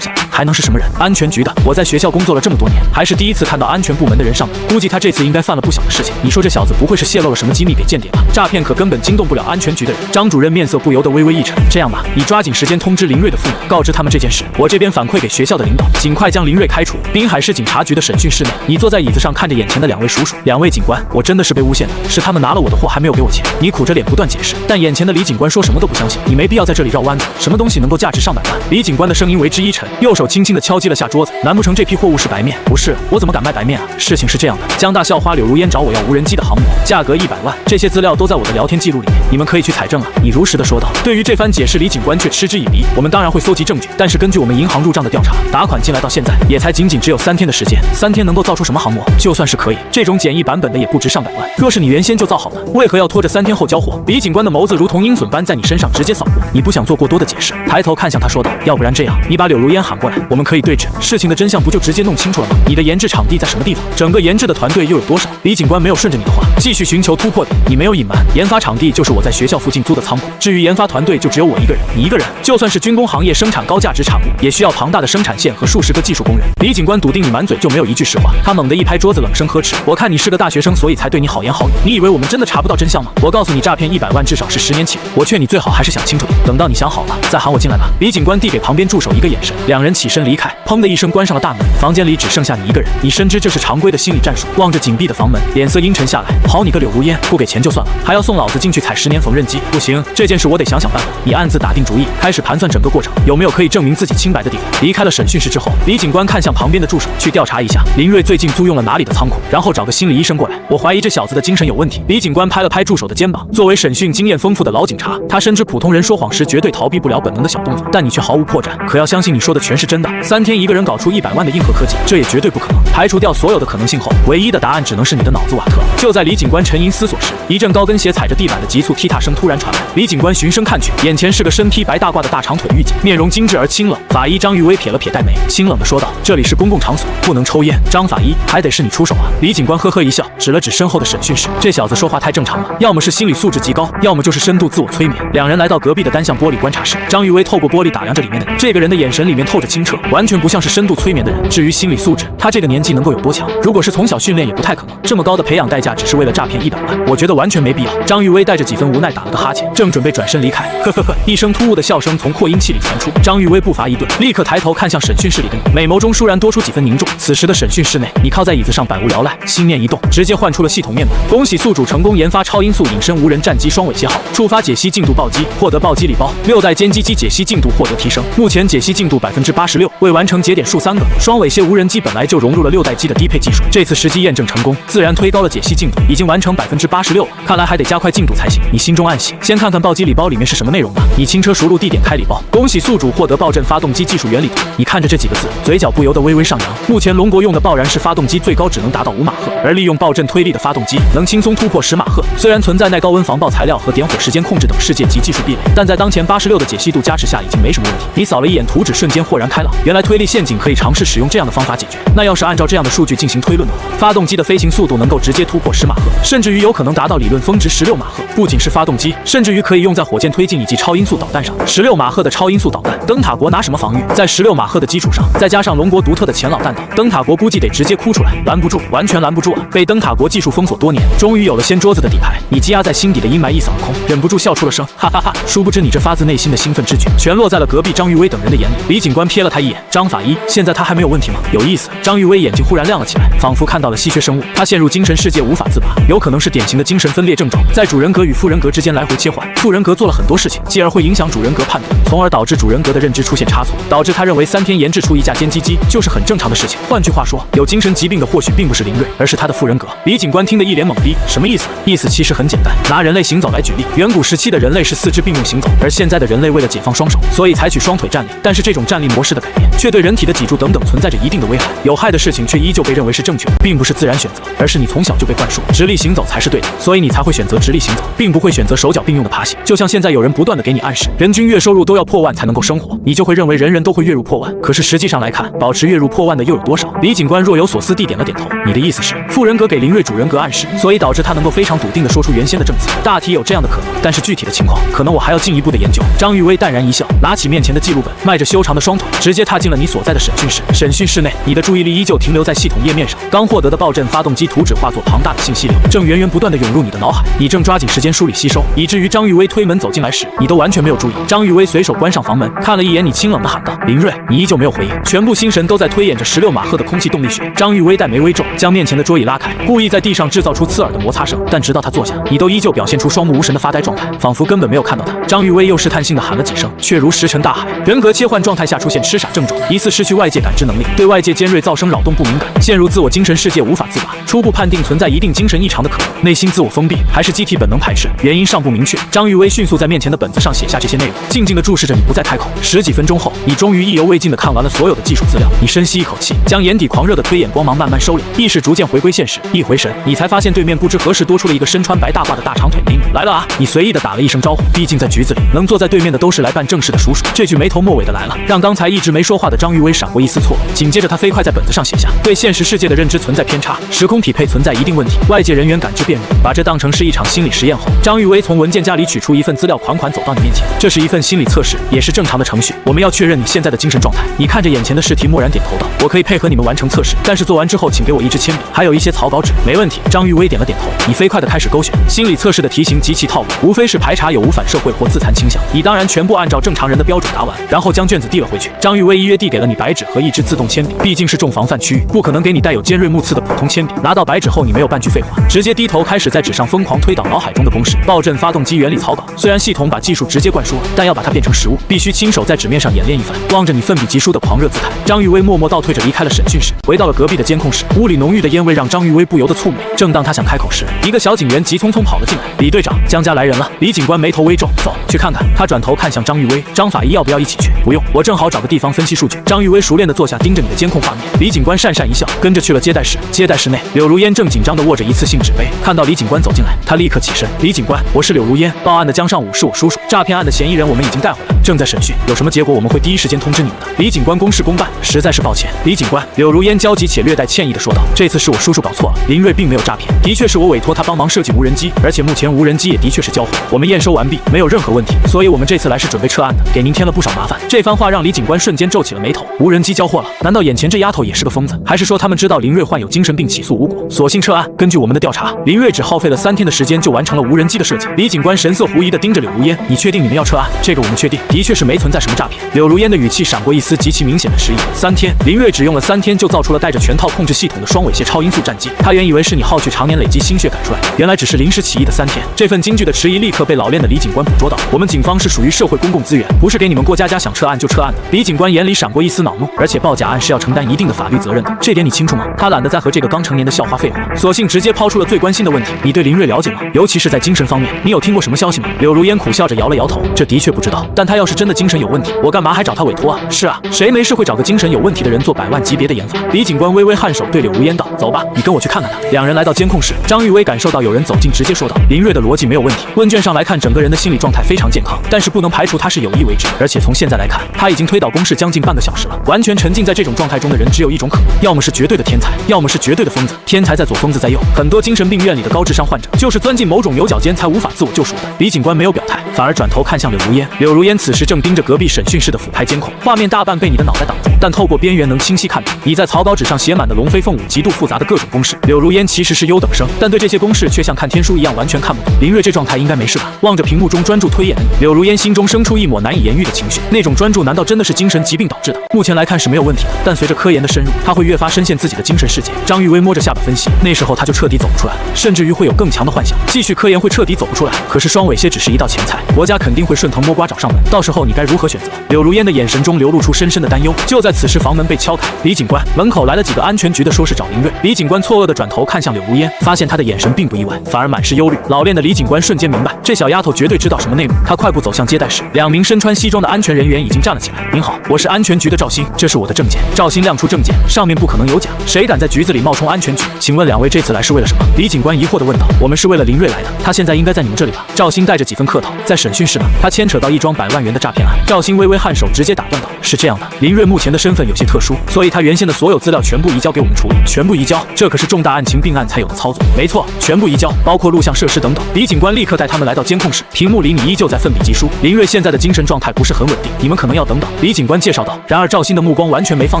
下来，还能是什么人？安全局的。我在学校工作了这么多年，还是第一次看到安全部门的人上门，估计他这次应该犯了不小的事情。你说这小子不会是泄露了什么机密给间谍吧？诈骗可根本惊动不了安全局的人。张主任面色不由得微微一沉。这样吧，你抓紧时间通知林瑞的父母，告知他们这件事。我这边反馈给学校的领导，尽快将林瑞开除。滨海市警察局的审讯室内，你坐在椅子上看着眼前的2位叔叔。2位警官，我真的是被诬陷的，是他们拿了我的货还没有给我钱。你苦着脸不断解释，但眼前的李警官说什么都不相信。你没必要在这里绕弯子，什么东西能够价值上百万？李警官的声音为之一沉，右手轻轻地敲击了下桌子。难不成这批货物是白面？不是，我怎么敢卖白面啊？事情是这样的，江大校花柳如烟找我要无人机的航模，价格100万，这些资料都在我的聊天记录里面，你们可以去采证了。你如实的说道。对于这番解释，李警官却嗤之以鼻。我们当然会搜集证据，但是根据我们银行入账的调查，打款进来到现在也才仅只有3天的时间，3天能够造出什么航模？就算是可以，这种简易版本的也不值上百万。若是你原先就造好了，为何要拖着3天后交货？李警官的眸子如同鹰隼般在你身上直接扫过，你不想做过多的解释，抬头看向他说道：“要不然这样，你把柳如烟喊过来，我们可以对质，事情的真相不就直接弄清楚了吗？你的研制场地在什么地方？整个研制的团队又有多少？”李警官没有顺着你的话，继续寻求突破点。你没有隐瞒，研发场地就是我在学校附近租的仓库，至于研发团队就只有我一个人，你一个人，就算是军工行业生产高价值产物，也需要庞大的生产线和数十个技术工人。李警官笃定你满嘴就没有一句实话，他猛地一拍桌子，冷声呵斥：“我看你是个大学生，所以才对你好言好语。你以为我们真的查不到真相吗？我告诉你，诈骗100万至少是10年起步。我劝你最好还是想清楚点，等到你想好了再喊我进来吧。”李警官递给旁边助手一个眼神，2人起身离开。砰的一声关上了大门，房间里只剩下你一个人。你深知这是常规的心理战术，望着紧闭的房门，脸色阴沉下来。好你个柳如烟，不给钱就算了，还要送老子进去踩10年缝纫机？不行，这件事我得想想办法。你暗自打定主意，开始盘算整个过程有没有可以证明自己清白的地方。离开了审讯室之后，李警官看向旁边的助手，去调查一下林瑞最近租用了哪里的仓库，然后找个心理医生过来。我怀疑这小子的精神有问题。李警官拍了拍助手的肩膀，作为审讯经验丰富的老警察，他深知普通人说谎时绝对逃避不了本能的小动作，但你却毫无破绽。可要相信你说的全是真的，3天一个人搞出100万的硬核科技，这也绝对不可能。排除掉所有的可能性后，唯一的答案只能是你的脑子瓦特。就在李警官沉吟思索时，一阵高跟鞋踩着地板的急促踢踏声突然传来。李警官循声看去，眼前是个身披白大褂的大长腿狱警，面容精致而清冷。法医张玉威撇了撇黛眉，清冷地说道：“这里是公共场所，不能抽烟。张法医，还得是你出手啊。”李警官呵呵一笑，指了指身后的审讯室，这小子说话太正常了，要么是心理素质极高，要么就是深度自我催眠。2人来到隔壁的单向玻璃观察室，张玉威透过玻璃打量着里面的人，这个人的眼神里面透着清澈，完全不像是深度催眠的人。至于心理素质，他这个年纪能够有多强？如果是从小训练，也不太可能。这么高的培养代价，只是为了诈骗100万，我觉得完全没必要。张玉威带着几分无奈打了个哈欠，正准备转身离开，呵呵呵，一声突兀的笑声从扩音器里传出。张玉威步伐一顿，立刻抬头看向审讯室里的你，美眸中倏然多出几分凝重。此时的审讯室内，你靠在椅子上百无聊赖，心念一动，直接换出了系统面板。恭喜宿主成功研发超音速隐身无人战机双尾蝎号，触发解析进度暴击，获得暴击礼包，6代歼击机解析进度获得提升，目前解析进度86%，未完成节点数3个。双尾蝎无人机本来就融入了6代机的低配技术，这次实际验证成功，自然推高了解析进度，已经完成86%了。看来还得加快进度才行。你心中暗喜，先看看暴击礼包里面是什么内容吧。你轻车熟路地点开礼包，恭喜宿主获得爆震发动机技术原理图。你看着这几个字，嘴角不由得微微上扬。目前龙国用的爆燃式发动机最高只能达到5马赫，而利用爆震推力的发动机能轻松突破10马赫。虽然存在耐高温防爆材料和点火时间控制等世界级技术壁垒，但在当前86的解析度加持下已经没什么问题。你扫了一眼图纸，瞬间豁然开朗，原来推力陷阱可以尝试使用这样的方法解决。那要是按照这样的数据进行推论的话，发动机的飞行速度能够直接突破10马赫，甚至于有可能达到理论峰值16马赫。不仅是发动机，甚至于可以用在火箭推进以及超音速导弹上。16马赫的超音速导弹，灯塔国拿什么防御？在16马赫的基础上，再加上龙国独特的前老弹道，灯塔国估计得直接哭出来，拦不住，完全拦不住啊！被灯塔国技术封锁多年，终于有了掀桌子的底牌，你积压在心底的阴霾一扫而空，忍不住笑出了声，哈哈哈！殊不知你这发自内心的兴奋之举，全落在了隔壁张玉威等人的眼里。李警官瞥瞥了他一眼。张法医，现在他还没有问题吗？有意思。张玉薇眼睛忽然亮了起来，仿佛看到了稀缺生物。他陷入精神世界无法自拔，有可能是典型的精神分裂症状，在主人格与副人格之间来回切换。副人格做了很多事情，继而会影响主人格判断，从而导致主人格的认知出现差错，导致他认为3天研制出一架歼击机就是很正常的事情。换句话说，有精神疾病的或许并不是林瑞，而是他的副人格。李警官听得一脸懵逼，什么意思？意思其实很简单，拿人类行走来举例，远古时期的人类是4肢并用行走，而现在的人类为了解放双手，所以采取双腿站立。但是这种站立模式的改变，却对人体的脊柱等等存在着一定的危害，有害的事情却依旧被认为是正确的，并不是自然选择，而是你从小就被灌输直立行走才是对的，所以你才会选择直立行走，并不会选择手脚并用的爬行。就像现在有人不断的给你暗示，人均月收入都要破万才能够生活，你就会认为人人都会月入破万。可是实际上来看，保持月入破万的又有多少？李警官若有所思地点了点头。你的意思是，副人格给林瑞主人格暗示，所以导致他能够非常笃定地说出原先的证词。大体有这样的可能，但是具体的情况，可能我还要进一步的研究。张玉薇淡然一笑，拿起面前的记录本，迈着修长的双腿，直接踏进了你所在的审讯室。审讯室内，你的注意力依旧停留在系统页面上，刚获得的爆震发动机图纸化作庞大的信息流，正源源不断地涌入你的脑海，你正抓紧时间梳理吸收，以至于张玉薇推门走进来时，你都完全没有注意。张玉薇随手关上房门，看了一眼你，清冷地喊道：“林瑞。”你依旧没有回应，全部心神都在推演着16马赫的空气动力学。张玉薇黛眉微皱，将面前的桌椅拉开，故意在地上制造出刺耳的摩擦声，但直到他坐下，你都依旧表现出双目无神的发呆状态，仿佛根本没有看到他。张玉薇又试探性地喊了几声，却如石沉大海。人格切换状态下出现痴傻症状，疑似失去外界感知能力，对外界尖锐噪声扰动不敏感，陷入自我精神世界无法自拔，初步判定存在一定精神异常的可能，内心自我封闭，还是机体本能排斥，原因尚不明确。张玉薇迅速在面前的本子上写下这些内容，静静地注视着你，不再开口。10几分钟后，你终于意犹未尽地看完了所有的技术资料。你深吸一口气，将眼底狂热的推演光芒慢慢收敛，意识逐渐回归现实。一回神，你才发现对面不知何时多出了一个身穿白大褂的大长腿美女。来了啊！你随意地打了一声招呼，毕竟在局子里，能坐在对面的都是来办正事的叔叔。这句没头没尾的来了，让刚才一直没说话的张玉薇闪过一丝错愕。紧接着，他飞快在本子上写下：对现实世界的认知存在偏差，时空匹配存在一定问题，外界人员感知变弱。把这当成是一场心理实验后，张玉薇从文件夹里取出一份资料，款款走到你面前。这是一份心理测试，也是正常的程序。我们要确认你现在的精神状态。你看着眼前的试题，默然点头道：我可以配合你们完成测试，但是做完之后，请给我一支铅笔，还有一些草稿纸。没问题。张玉薇点了点头。你飞快地开始勾选。心理测试的题型极其套路，无非是排查有无反社会或自残倾向。你当然全部按照正常人的标准答完，然后将卷子递了回去。张玉薇依约递给了你白纸和一支自动铅笔，毕竟是重防范区域，不可能给你带有尖锐目刺的普通铅笔。拿到白纸后，你没有半句废话，直接低头开始在纸上疯狂推导脑海中的公式。爆震发动机原理草稿，虽然系统把技术直接灌输了，但要把它变成实物，必须亲手在纸面上演练一番。望着你奋笔疾书的狂热姿态，张玉薇默默倒退着离开了审讯室，回到了隔壁的监控室。屋里浓郁的烟味让张玉薇不由得蹙眉。正当他想开口时，一个小警员急匆匆跑了进来。李队长，江家来人了。李警官眉头微皱，走去看看。他转头看向张玉薇，张法医要不要一起去？不用，我正好找个地方分析数据。张玉薇熟练地坐下，盯着你的监控画面。李警官讪讪一笑，跟着去了接待室。接待室内，柳如烟正紧张地握着一次性纸杯，看到李警官走进来，他立刻起身。李警官，我是柳如烟，报案的江尚武是我叔叔，诈骗案的嫌疑人我们已经带回来，正在审讯，有什么结果我们会第一时间通知你们的。李警官公事公办，实在是抱歉。李警官，柳如烟焦急且略带歉意地说道，这次是我叔叔搞错了，林瑞并没有诈骗，的确是我委托他帮忙设计无人机，而且目前无人机也的确是交货，我们验收完毕，没有任何问题，所以我们这次来是准备撤案的，给您添了不少麻烦。这番话让李警官瞬间皱起了眉头，无人机交货了？难道眼前这丫头也是个疯子？还是说他们知道林瑞患有精神病，起诉无果，索性撤案？根据我们的调查，林瑞只耗费了3天的时间就完成了无人机的设计。李警官神色狐疑地盯着柳如烟，你确定你们要撤案？这个我们确定，的确是没存在什么诈骗。柳如烟的语气闪过一丝极其明显的迟疑。3天，林瑞只用了3天就造出了带着全套控制系统的双尾蟹超音速战机，他原以为是你耗去常年累积心血赶出来的，原来只是临时起意的3天。这份惊惧的迟疑立刻被老练的李警官捕捉到。我们警方是属于社会公共资源，不是给你们过家家想撤案就撤案的。李警官眼里闪过一丝恼怒，而且报假案是要承担一定的法律责任的，这点你清楚吗？他懒得再和这个刚成年的校花废话，索性直接抛出了最关心的问题：你对林瑞了解吗？尤其是在精神方面，你有听过什么消息吗？柳如烟苦笑着摇了摇头，这的确不知道，但他要是真的精神有问题，我干嘛还找他委托啊？是啊，谁没事会找个精神有问题的人做100万级别的研发？李警官微微颔首，对柳如烟道：走吧，你跟我去看看他。两人来到监控室，张玉薇感受到有人走近，直接说道：林瑞的逻辑没有问题，问卷上来看整个人的心理状态非常健康，但是不能排除他是有意为之，而且从现在来看，他已经推导公式将近半个小时了。完全沉浸在这种状态中的人只有一种可能，要么是绝对的天才，要么是绝对的疯子。天才在左，疯子在右，很多精神病院里的高智商患者就是钻进某种牛角尖才无法自我救赎的。李警官没有表态，反而转头看向柳如烟。柳如烟此时正盯着隔壁审讯室的俯拍监控，画面大半被你的脑袋挡住，但透过边缘能清晰看到你在草稿纸上写满的龙飞凤舞、极度复杂的各种公式。柳如烟其实是优等生，但对这些公式却像看天书一样完全看不懂。林睿这状态应该没事吧？望着屏幕中专注推演的你，柳如烟心中生出一抹难以言喻的情绪。那种专注难道真的是精神疾病导致的？目前来看是没有问题的，但随着科研的深入，他会越发深陷自己的精神世界。张玉薇摸着下巴分析，那时候他就彻底走不出来了，甚至于会有更强的幻想，继续科研会彻底走不出来。可是双尾蝎只是一道前菜，国家肯定会顺藤摸瓜找上门，到时候你该如何选择？柳如烟的眼神中流露出深深的担忧。就在此时，房门被敲开，李警官，门口来了几个安全局的，说是找林睿。李警官错愕地转头看向柳如烟，发现他的眼神并不意外，反而满是忧虑。老练的李警官瞬间明白，这小丫头绝对知道什么内幕。他快步走向接待室，2名身穿西装的安全人员已经站了起来。您好，我是安全局的赵鑫，这是我的证件。赵鑫亮出证件，上面不可能有假，谁敢在局子里冒充安全局？请问2位这次来是为了什么？李警官疑惑地问道。我们是为了林睿来的，他现在应该在你们这里吧？赵鑫带着几分客套，在审讯室呢，他牵扯到一桩100万元的诈骗案。赵鑫微微颔首，直接打断道：是这样的，林睿目前的身份有些特殊，所以他原先的所有资料全部移交给我们处理，全部移交，这可是重大案情并案才有的操作。没错，全部移交，包括录像设施等等。李警官立刻带他们来到监控室，屏幕里你依旧在奋笔疾书。林睿现在的精神状态不是很稳定，你们可能要等等。李警官介绍道。然而赵鑫的目光完全没放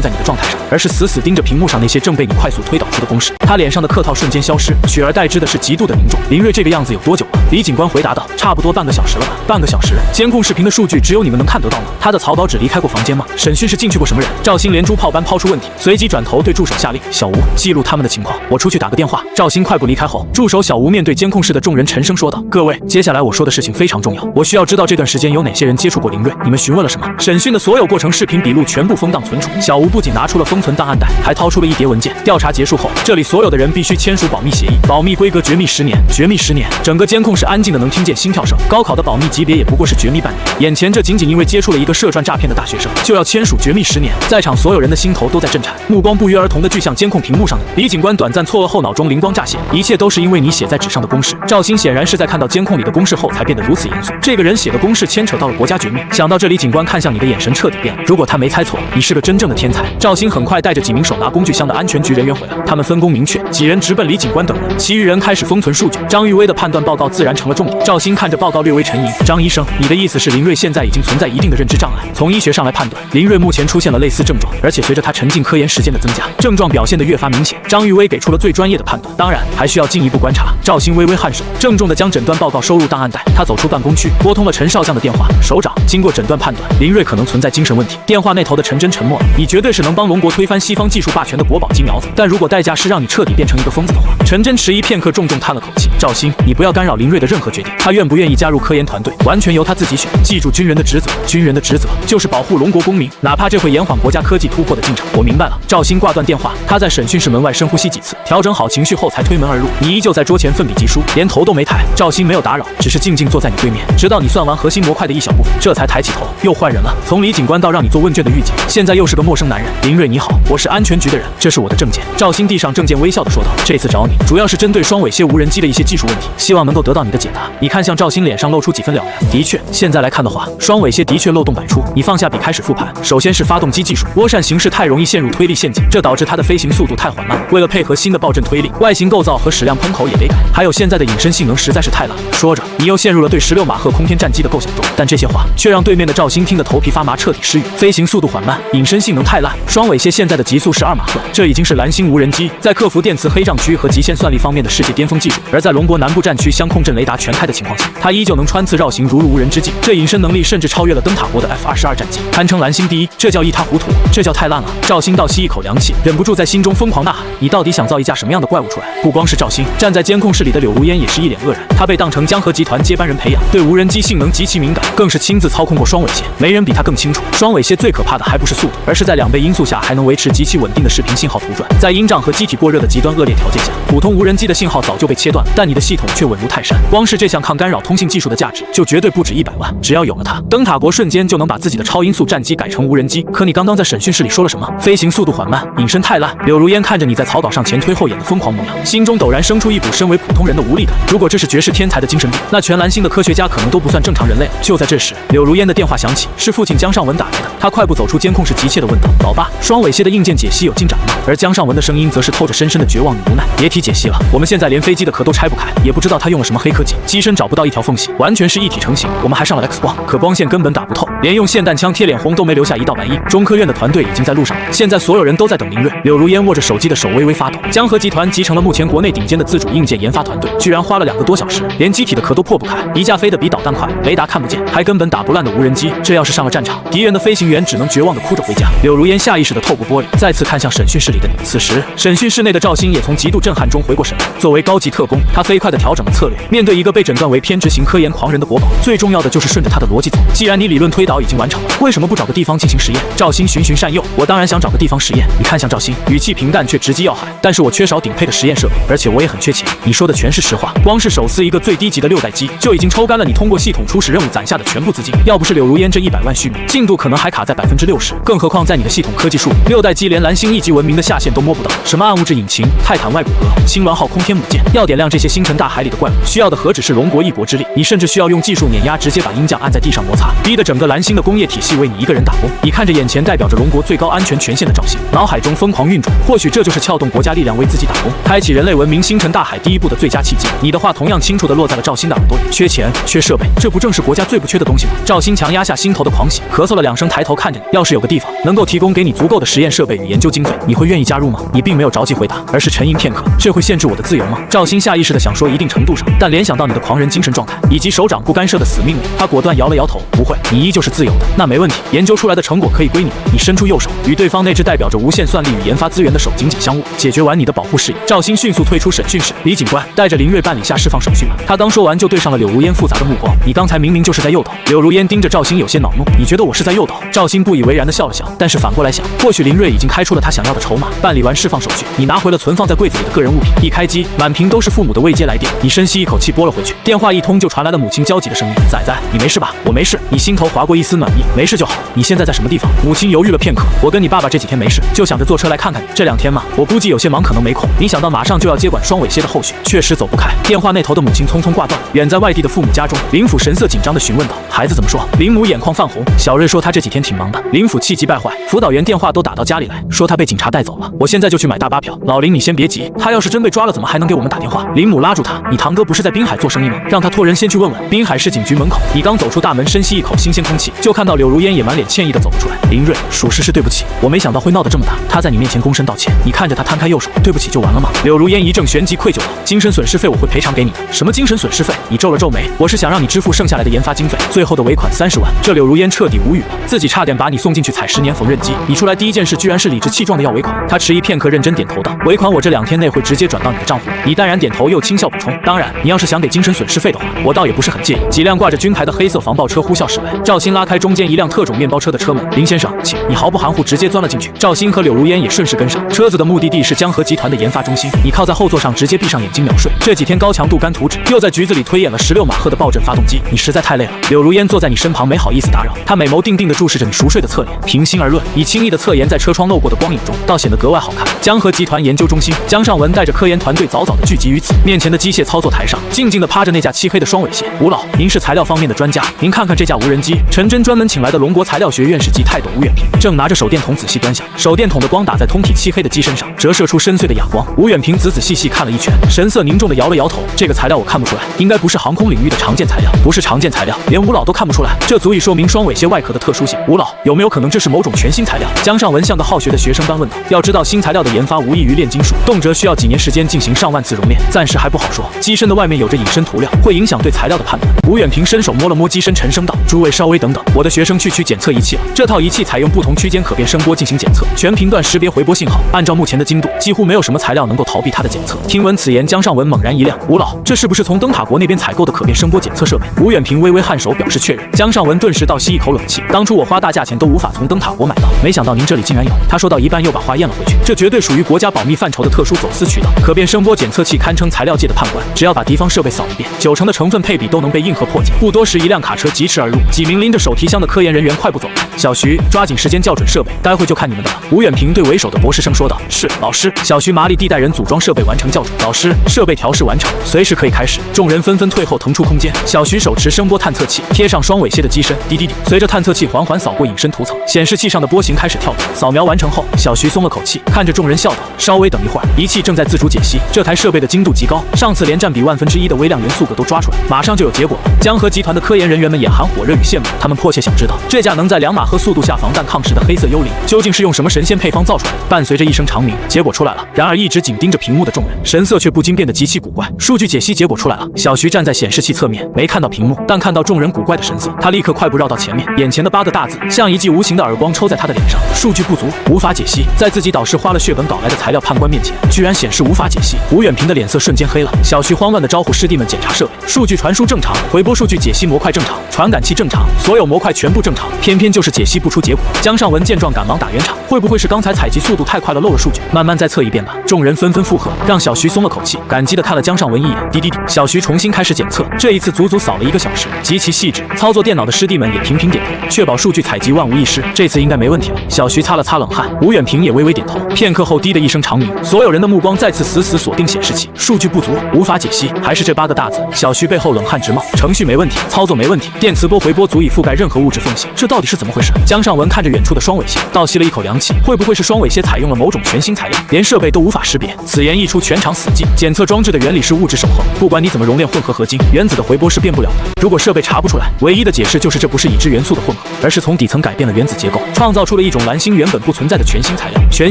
在你的状态上，而是死死盯着屏幕上那些正被你快速推导出的公式。他脸上的客套瞬间消失，取而代之的是极度的凝重。林睿这个样子有多久了？李警官回答道：差不多半个小时了吧。半个小时？监控视频的数据只有你们能看得到吗？他的草稿只离开过房间吗？审讯室进去过什么人？赵鑫连珠炮般抛出问题，随即转头对助手下令：小吴，记录他们的情况，我出去打个电话。赵鑫快步离开后，助手小吴面对监控室的众人沉声说道：各位，接下来我说的事情非常重要，我需要知道这段时间有哪些人接触过林睿，你们询问了什么？审讯的所有过程视频笔录全部封档存储。小吴不仅拿出了封存档案袋，还掏出了一叠文件。调查结束后，这里所有的人必须签署保密协议，保密规格绝密10年，绝密10年。整个监控室安静的能听见心跳声。高考的保密级别也不过是绝密半年，眼前这仅仅因为接触了一个涉赚诈骗的大学生，就要签署绝密10年。在场所有人的心头都在震颤，目光不约而同地聚向监控屏幕上的李警官。短暂错愕后，脑中灵光乍现，一切都是因为你写在纸上的公式。赵鑫显然是在看到监控里的公式后才变得如此严肃。这个人写的公式牵扯到了国家绝密。想到这里，警官看向你的眼神彻底变了。如果他没猜错，你是个真正的天才。赵鑫很快带着几名手拿工具箱的安全局人员回来，他们分工明确，几人直奔李警官等人，其余人开始封存数据。张玉薇的判断报告自然成了重点。赵鑫看着报告略微沉吟：张医生，你的意思是林睿现在已经存在一定的认知障碍？从医学上来判断，林睿目前出现了类似症状，而且随着他沉浸科研时间的增加，症状表现得越发明显。张玉薇给出了最专业的判断，当然还需要进一步观察。赵鑫微微颔首，郑重地将诊断报告收入档案袋。他走出办公区，拨通了陈少将的电话：首长，经过诊断判断，林睿可能存在精神问题。电话那头的陈真沉默了。你绝对是能帮龙国推翻西方技术霸权的国宝级苗子，但如果代价是让你彻底变成一个疯子的话。陈真迟疑片刻，重重叹了口气：赵鑫，你不要干扰林睿的任何决定，他愿不愿意加入科研团队，完全由他自己选。记住军人的职责，军人的职责就是保护龙国公民，哪怕这会延缓国家科技突破的进程。我明白了。赵鑫挂断电话，他在审讯室门外深呼吸几次，调整好情绪后才推门而入。你依旧在桌前奋笔疾书，连头都没抬。赵鑫没有打扰，只是静静坐在你对面，直到你算完核心模块的一小部分，这才抬起头。又换人了，从李警官到让你做问卷的狱警，现在又是个陌生男人。林睿你好，我是安全局的人，这是我的证件。赵鑫递上证件，微笑地说道：这次找你主要是针对双尾蝎无人机的一些技术问题，希望能够得到你的解答。你看向赵鑫脸上露出几分了然。的确，现在来看的话，双尾蝎的确漏洞百出。你放下笔开始复盘。首先是发动机技术，涡扇形式太容易陷入推力陷阱，这导致它的飞行速度太缓慢。为了配合新的爆震推力，外形构造和矢量喷口也得改。还有现在的隐身性能实在是太烂了。说着，你又陷入了对16马赫空天战机的构想中，但这些话却让对面的赵鑫听得头皮发麻，彻底失语。飞行速度缓慢，隐身性能太烂，双尾蝎现在的极速是2马赫，这已经是蓝星无人机在克服电磁黑障区和极限算力方面的世界巅峰技术。而在龙国南部战区相控阵雷达全开的情况下，它依旧能穿刺绕行，如入无人之境。这隐身能力甚至超越了灯塔国的 F-22战机，堪称蓝星第一。这叫一塌糊涂，这叫太烂了。赵鑫倒吸一口凉气，忍不住在心中疯狂呐喊：你到底想造一架什么样的怪物出来？不光是赵鑫，站在监控室里的柳如烟也是一脸愕然。他被当成江河集团接班人培养，对无人机性能极其敏感，更是亲自操控过双尾蝎，没人比他更清楚。双尾蝎最可怕的还不是速度，而是在2倍音速下还能维持极其稳定的视频信号图转。在音障和机体过热的极端恶劣条件下，普通无人机的信号早就被切断，但你的系统却稳如泰山。光是这项抗干扰通信技术的价值就绝对不止100万。只要有了它，灯塔国瞬间就能把自己的超音速战机改成无人机。可你刚刚在审讯室里说了什么？飞行速度缓慢，隐身太烂。柳如烟看着你在草稿上前推后演的疯狂模样，心中陡然生出一股身为普通人的无力感。如果这是绝世天才的精神病，那全蓝星的科学家可能都不算正常人类了。就在这时，柳如烟的电话响起，是父亲江尚文打来的。他快步走出监控室，急切地问道：老爸，双尾蝎的硬件解析有进展吗？而江尚文的声音则是透着深深的绝望与无奈：别提解析了，我们现在连飞机的壳都拆不开，也不知道他用了什么黑科技，机身找不到一条缝隙，完全是一体成型。我们还上了 X 光，可光线根本打不透，连用霰弹枪贴脸轰都没留下一道白衣。中科院的团队已经在路上了，现在所有人都在等林睿。柳如烟握着手机的手微微发抖。江河集团集成了目前前国内顶尖的自主硬件研发团队居然花了2个多小时，连机体的壳都破不开，一架飞得比导弹快，雷达看不见，还根本打不烂的无人机，这要是上了战场，敌人的飞行员只能绝望地哭着回家。柳如烟下意识地透过玻璃，再次看向审讯室里的你。此时，审讯室内的赵鑫也从极度震撼中回过神来。作为高级特工，他飞快地调整了策略，面对一个被诊断为偏执型科研狂人的国宝，最重要的就是顺着他的逻辑走。既然你理论推导已经完成了，为什么不找个地方进行实验？赵鑫循循善诱，我当然想找个地方实验。你看向赵鑫，语气平淡却直击要害。但是我缺少顶配的实验设备，而且我也很缺钱。你说的全是实话，光是手撕一个最低级的6代机，就已经抽干了你通过系统初始任务攒下的全部资金。要不是柳如烟这100万续命，进度可能还卡在60%。更何况在你的系统科技树里，6代机连蓝星1级文明的下限都摸不到，什么暗物质引擎、泰坦外骨骼、青鸾号空天母舰，要点亮这些星辰大海里的怪物，需要的何止是龙国一国之力？你甚至需要用技术碾压，直接把鹰将按在地上摩擦，逼得整个蓝星的工业体系为你一个人打工。你看着眼前代表着龙国最高安全权限的赵鑫，脑海中疯狂运转，或许这就是撬动国家力量为自己打工，开启人类文明星辰大海第一步的最佳契机。你的话同样清楚地落在了赵鑫的耳朵里，缺钱，缺设备，这不正是国家最不缺的东西吗？赵鑫强压下心头的狂喜，咳嗽了2声，抬头看着你。要是有个地方能够提供给你足够的实验设备与研究经费，你会愿意加入吗？你并没有着急回答，而是沉吟片刻。这会限制我的自由吗？赵鑫下意识地想说一定程度上，但联想到你的狂人精神状态以及首长不干涉的死命令，他果断摇了摇头，不会，你依旧是自由的。那没问题，研究出来的成果可以归你。你伸出右手，与对方那只代表着无限算力与研发资源的手紧紧相握。解决完你的保护事宜，赵鑫迅速退出审讯室。李警官，带着林睿办理下释放手续吧。他刚说完，就对上了柳如烟复杂的目光。你刚才明明就是在诱导。柳如烟盯着赵鑫有些恼怒，你觉得我是在诱导？赵鑫不以为然地笑了笑，但是反过来想，或许林睿已经开出了他想要的筹码。办理完释放手续，你拿回了存放在柜子里的个人物品。一开机，满屏都是父母的未接来电。你深吸一口气，拨了回去。电话一通，就传来了母亲焦急的声音：仔仔，你没事吧？我没事。你心头划过一丝暖意，没事就好。你现在在什么地方？母亲犹豫了片刻，我跟你爸爸这几天没事，就想着坐车来看看你。这2天嘛，我估计有些忙，可能没空。没想到马上就要接管双尾蝎的后续，确实走不开。电话那头的母亲匆匆挂断。远在外地的父母家中，林府神色紧张地询问道：孩子怎么说？林母眼眶泛红，小瑞说他这几天挺忙的。林府气急败坏，辅导员电话都打到家里来，说他被警察带走了。我现在就去买大巴票。老林，你先别急，他要是真被抓了，怎么还能给我们打电话？林母拉住他：你堂哥不是在滨海做生意吗？让他托人先去问问。滨海市警局门口，你刚走出大门，深吸一口新鲜空气，就看到柳如烟也满脸歉意地走了出来。林睿，属实是对不起，我没想到会闹得这么大。他在你面前躬身道歉，你看着他摊开右手，对不起就完了吗？柳如烟一阵旋即愧疚道：精神损失费我会赔偿给你的。什么精神损失费？你皱了皱眉，我是想让你支付剩下来的研发经费，最后的尾款30万。这柳如烟彻底无语了，自己差点把你送进去踩10年缝纫机，你出来第一件事居然是理直气壮的要尾款。他迟疑片刻，认真点头道：尾款我这2天内会直接转到你的账户。你淡然点头，又轻笑补充：当然，你要是想给精神损失费的话，我倒也不是很介意。几辆挂着军牌的黑色防爆车呼啸驶来，赵鑫拉开中间一辆特种面包车的车门：林先生，请。你毫不含糊，直接钻了进去。赵鑫和柳如烟也顺势跟上。车子的目的地是江河集团的研发中心，你靠在后座上，直接闭上眼睛秒睡。这几天高强度干图纸，又在局子里推演了16马赫的爆震发动机，你实在太累了。柳如烟坐在你身旁，没好意思打扰，她美眸定定地注视着你熟睡的侧脸。平心而论，你轻易的侧颜在车窗漏过的光影中，倒显得格外好看。江河集团研究中心，江尚文带着科研团队早早的聚集于此。面前的机械操作台上，静静地趴着那架漆黑的双尾蝎。吴老，您是材料方面的专家，您看看这架无人机。陈真专门请来的龙国材料学院士级泰斗吴远平，正拿着手电筒仔细端详。手电筒的光打在通体漆黑的机身上，折射出深邃的哑光。吴远平仔仔细细看了一圈，神色凝重地摇了摇头。这个材料我看不出来，应该不是航空领域的常见材料。不是常见材料，连吴老都看不出来，这足以说明双尾蝎外壳的特殊性。吴老，有没有可能这是某种全新材料？江尚文像个好学的学生般问道。要知道，新材料的研发无异于炼金术，动辄需要几年时间进行上万次熔炼，暂时还不好说。机身的外面有着隐身涂料，会影响对材料的判断。吴远平伸手摸了摸机身，沉声道：诸位稍微等等，我的学生去取检测仪器了。这套仪器采用不同区间可变声波进行检测，全频段识别回波信号。按照目前的精度，几乎没有什么材料能够逃避它的检测。听闻此言，江尚文猛然一亮。吴老，这是不是从灯塔国那边采购的可变声波检测设备？吴远平微微颔首表示确认。江尚文顿时倒吸一口冷气，当初我花大价钱都无法从灯塔国买到，没想到您这里竟然有。他说到一半又把话咽了回去，这绝对属于国家保密范畴的特殊走私渠道。可变声波检测器堪称材料界的判官，只要把敌方设备扫一遍，90%的成分配比都能被硬核破解。不多时，一辆卡车疾驰而入，几名拎着手提箱的科研人员快步走来。小徐，抓紧时间校准设备，待会就看你们的了。吴远平对为首的博士生说道。是，老师。小徐麻利地带人组装设备完成校准。老师，设备调试完成，随时可以开始。众人纷纷退后腾出空间。小徐手持声波探测器贴上双尾蝎的机身，滴滴滴，随着探测器缓缓扫过隐身图层，显示器上的波形开始跳动。扫描完成后，小徐松了口气，看着众人笑道：稍微等一会儿，仪器正在自主解析。这台设备的精度极高，上次连占比1/1000的微量元素个都抓出来，马上就有结果了。江河集团的科研人员们眼含火热与羡慕，他们迫切想知道这架能在2马赫速度下防弹抗蚀的黑色幽灵究竟是用什么神仙配方造出来的。伴随着一声长鸣，结果出来了。然而一直紧盯着屏屏幕的众人，神色却不禁变得极其古怪。数据解析结果出来了，小徐站在显示器侧面，没看到屏幕，但看到众人古怪的神色，他立刻快步绕到前面，眼前的8个大字像一记无形的耳光抽在他的脸上：数据不足，无法解析。在自己导师花了血本搞来的材料判官面前，居然显示无法解析。吴远平的脸色瞬间黑了，小徐慌乱地招呼师弟们检查设备，数据传输正常，回波数据解析模块正常，传感器正常，所有模块全部正常，偏偏就是解析不出结果。江尚文见状赶忙打圆场，会不会是刚才采集速度太快了漏了数据？慢慢再测一遍吧。众人纷纷附和，让小徐松了口气，感激地看了江尚文一眼。滴滴滴，小徐重新开始检测，这一次足足扫了1个小时，极其细致。操作电脑的师弟们也频频点头，确保数据采集万无一失，这次应该没问题了。小徐擦了擦冷汗，吴远平也微微点头。片刻后，滴的一声长鸣，所有人的目光再次死死锁定显示器，数据不足，无法解析，还是这8个大字。小徐背后冷汗直冒，程序没问题，操作没问题，电磁波回波足以覆盖任何物质缝隙，这到底是怎么回事？江尚文看着远处的双尾蝎，倒吸了一口凉气，会不会是双尾蝎采用了某种全新材料，连设备都无法识别？此言一出，全场死寂。检测装置的原理是物质守恒，不管你怎么熔炼混合合金，原子的回波是变不了的。如果设备查不出来，唯一的解释就是这不是已知元素的混合，而是从底层改变了原子结构，创造出了一种蓝星原本不存在的全新材料，全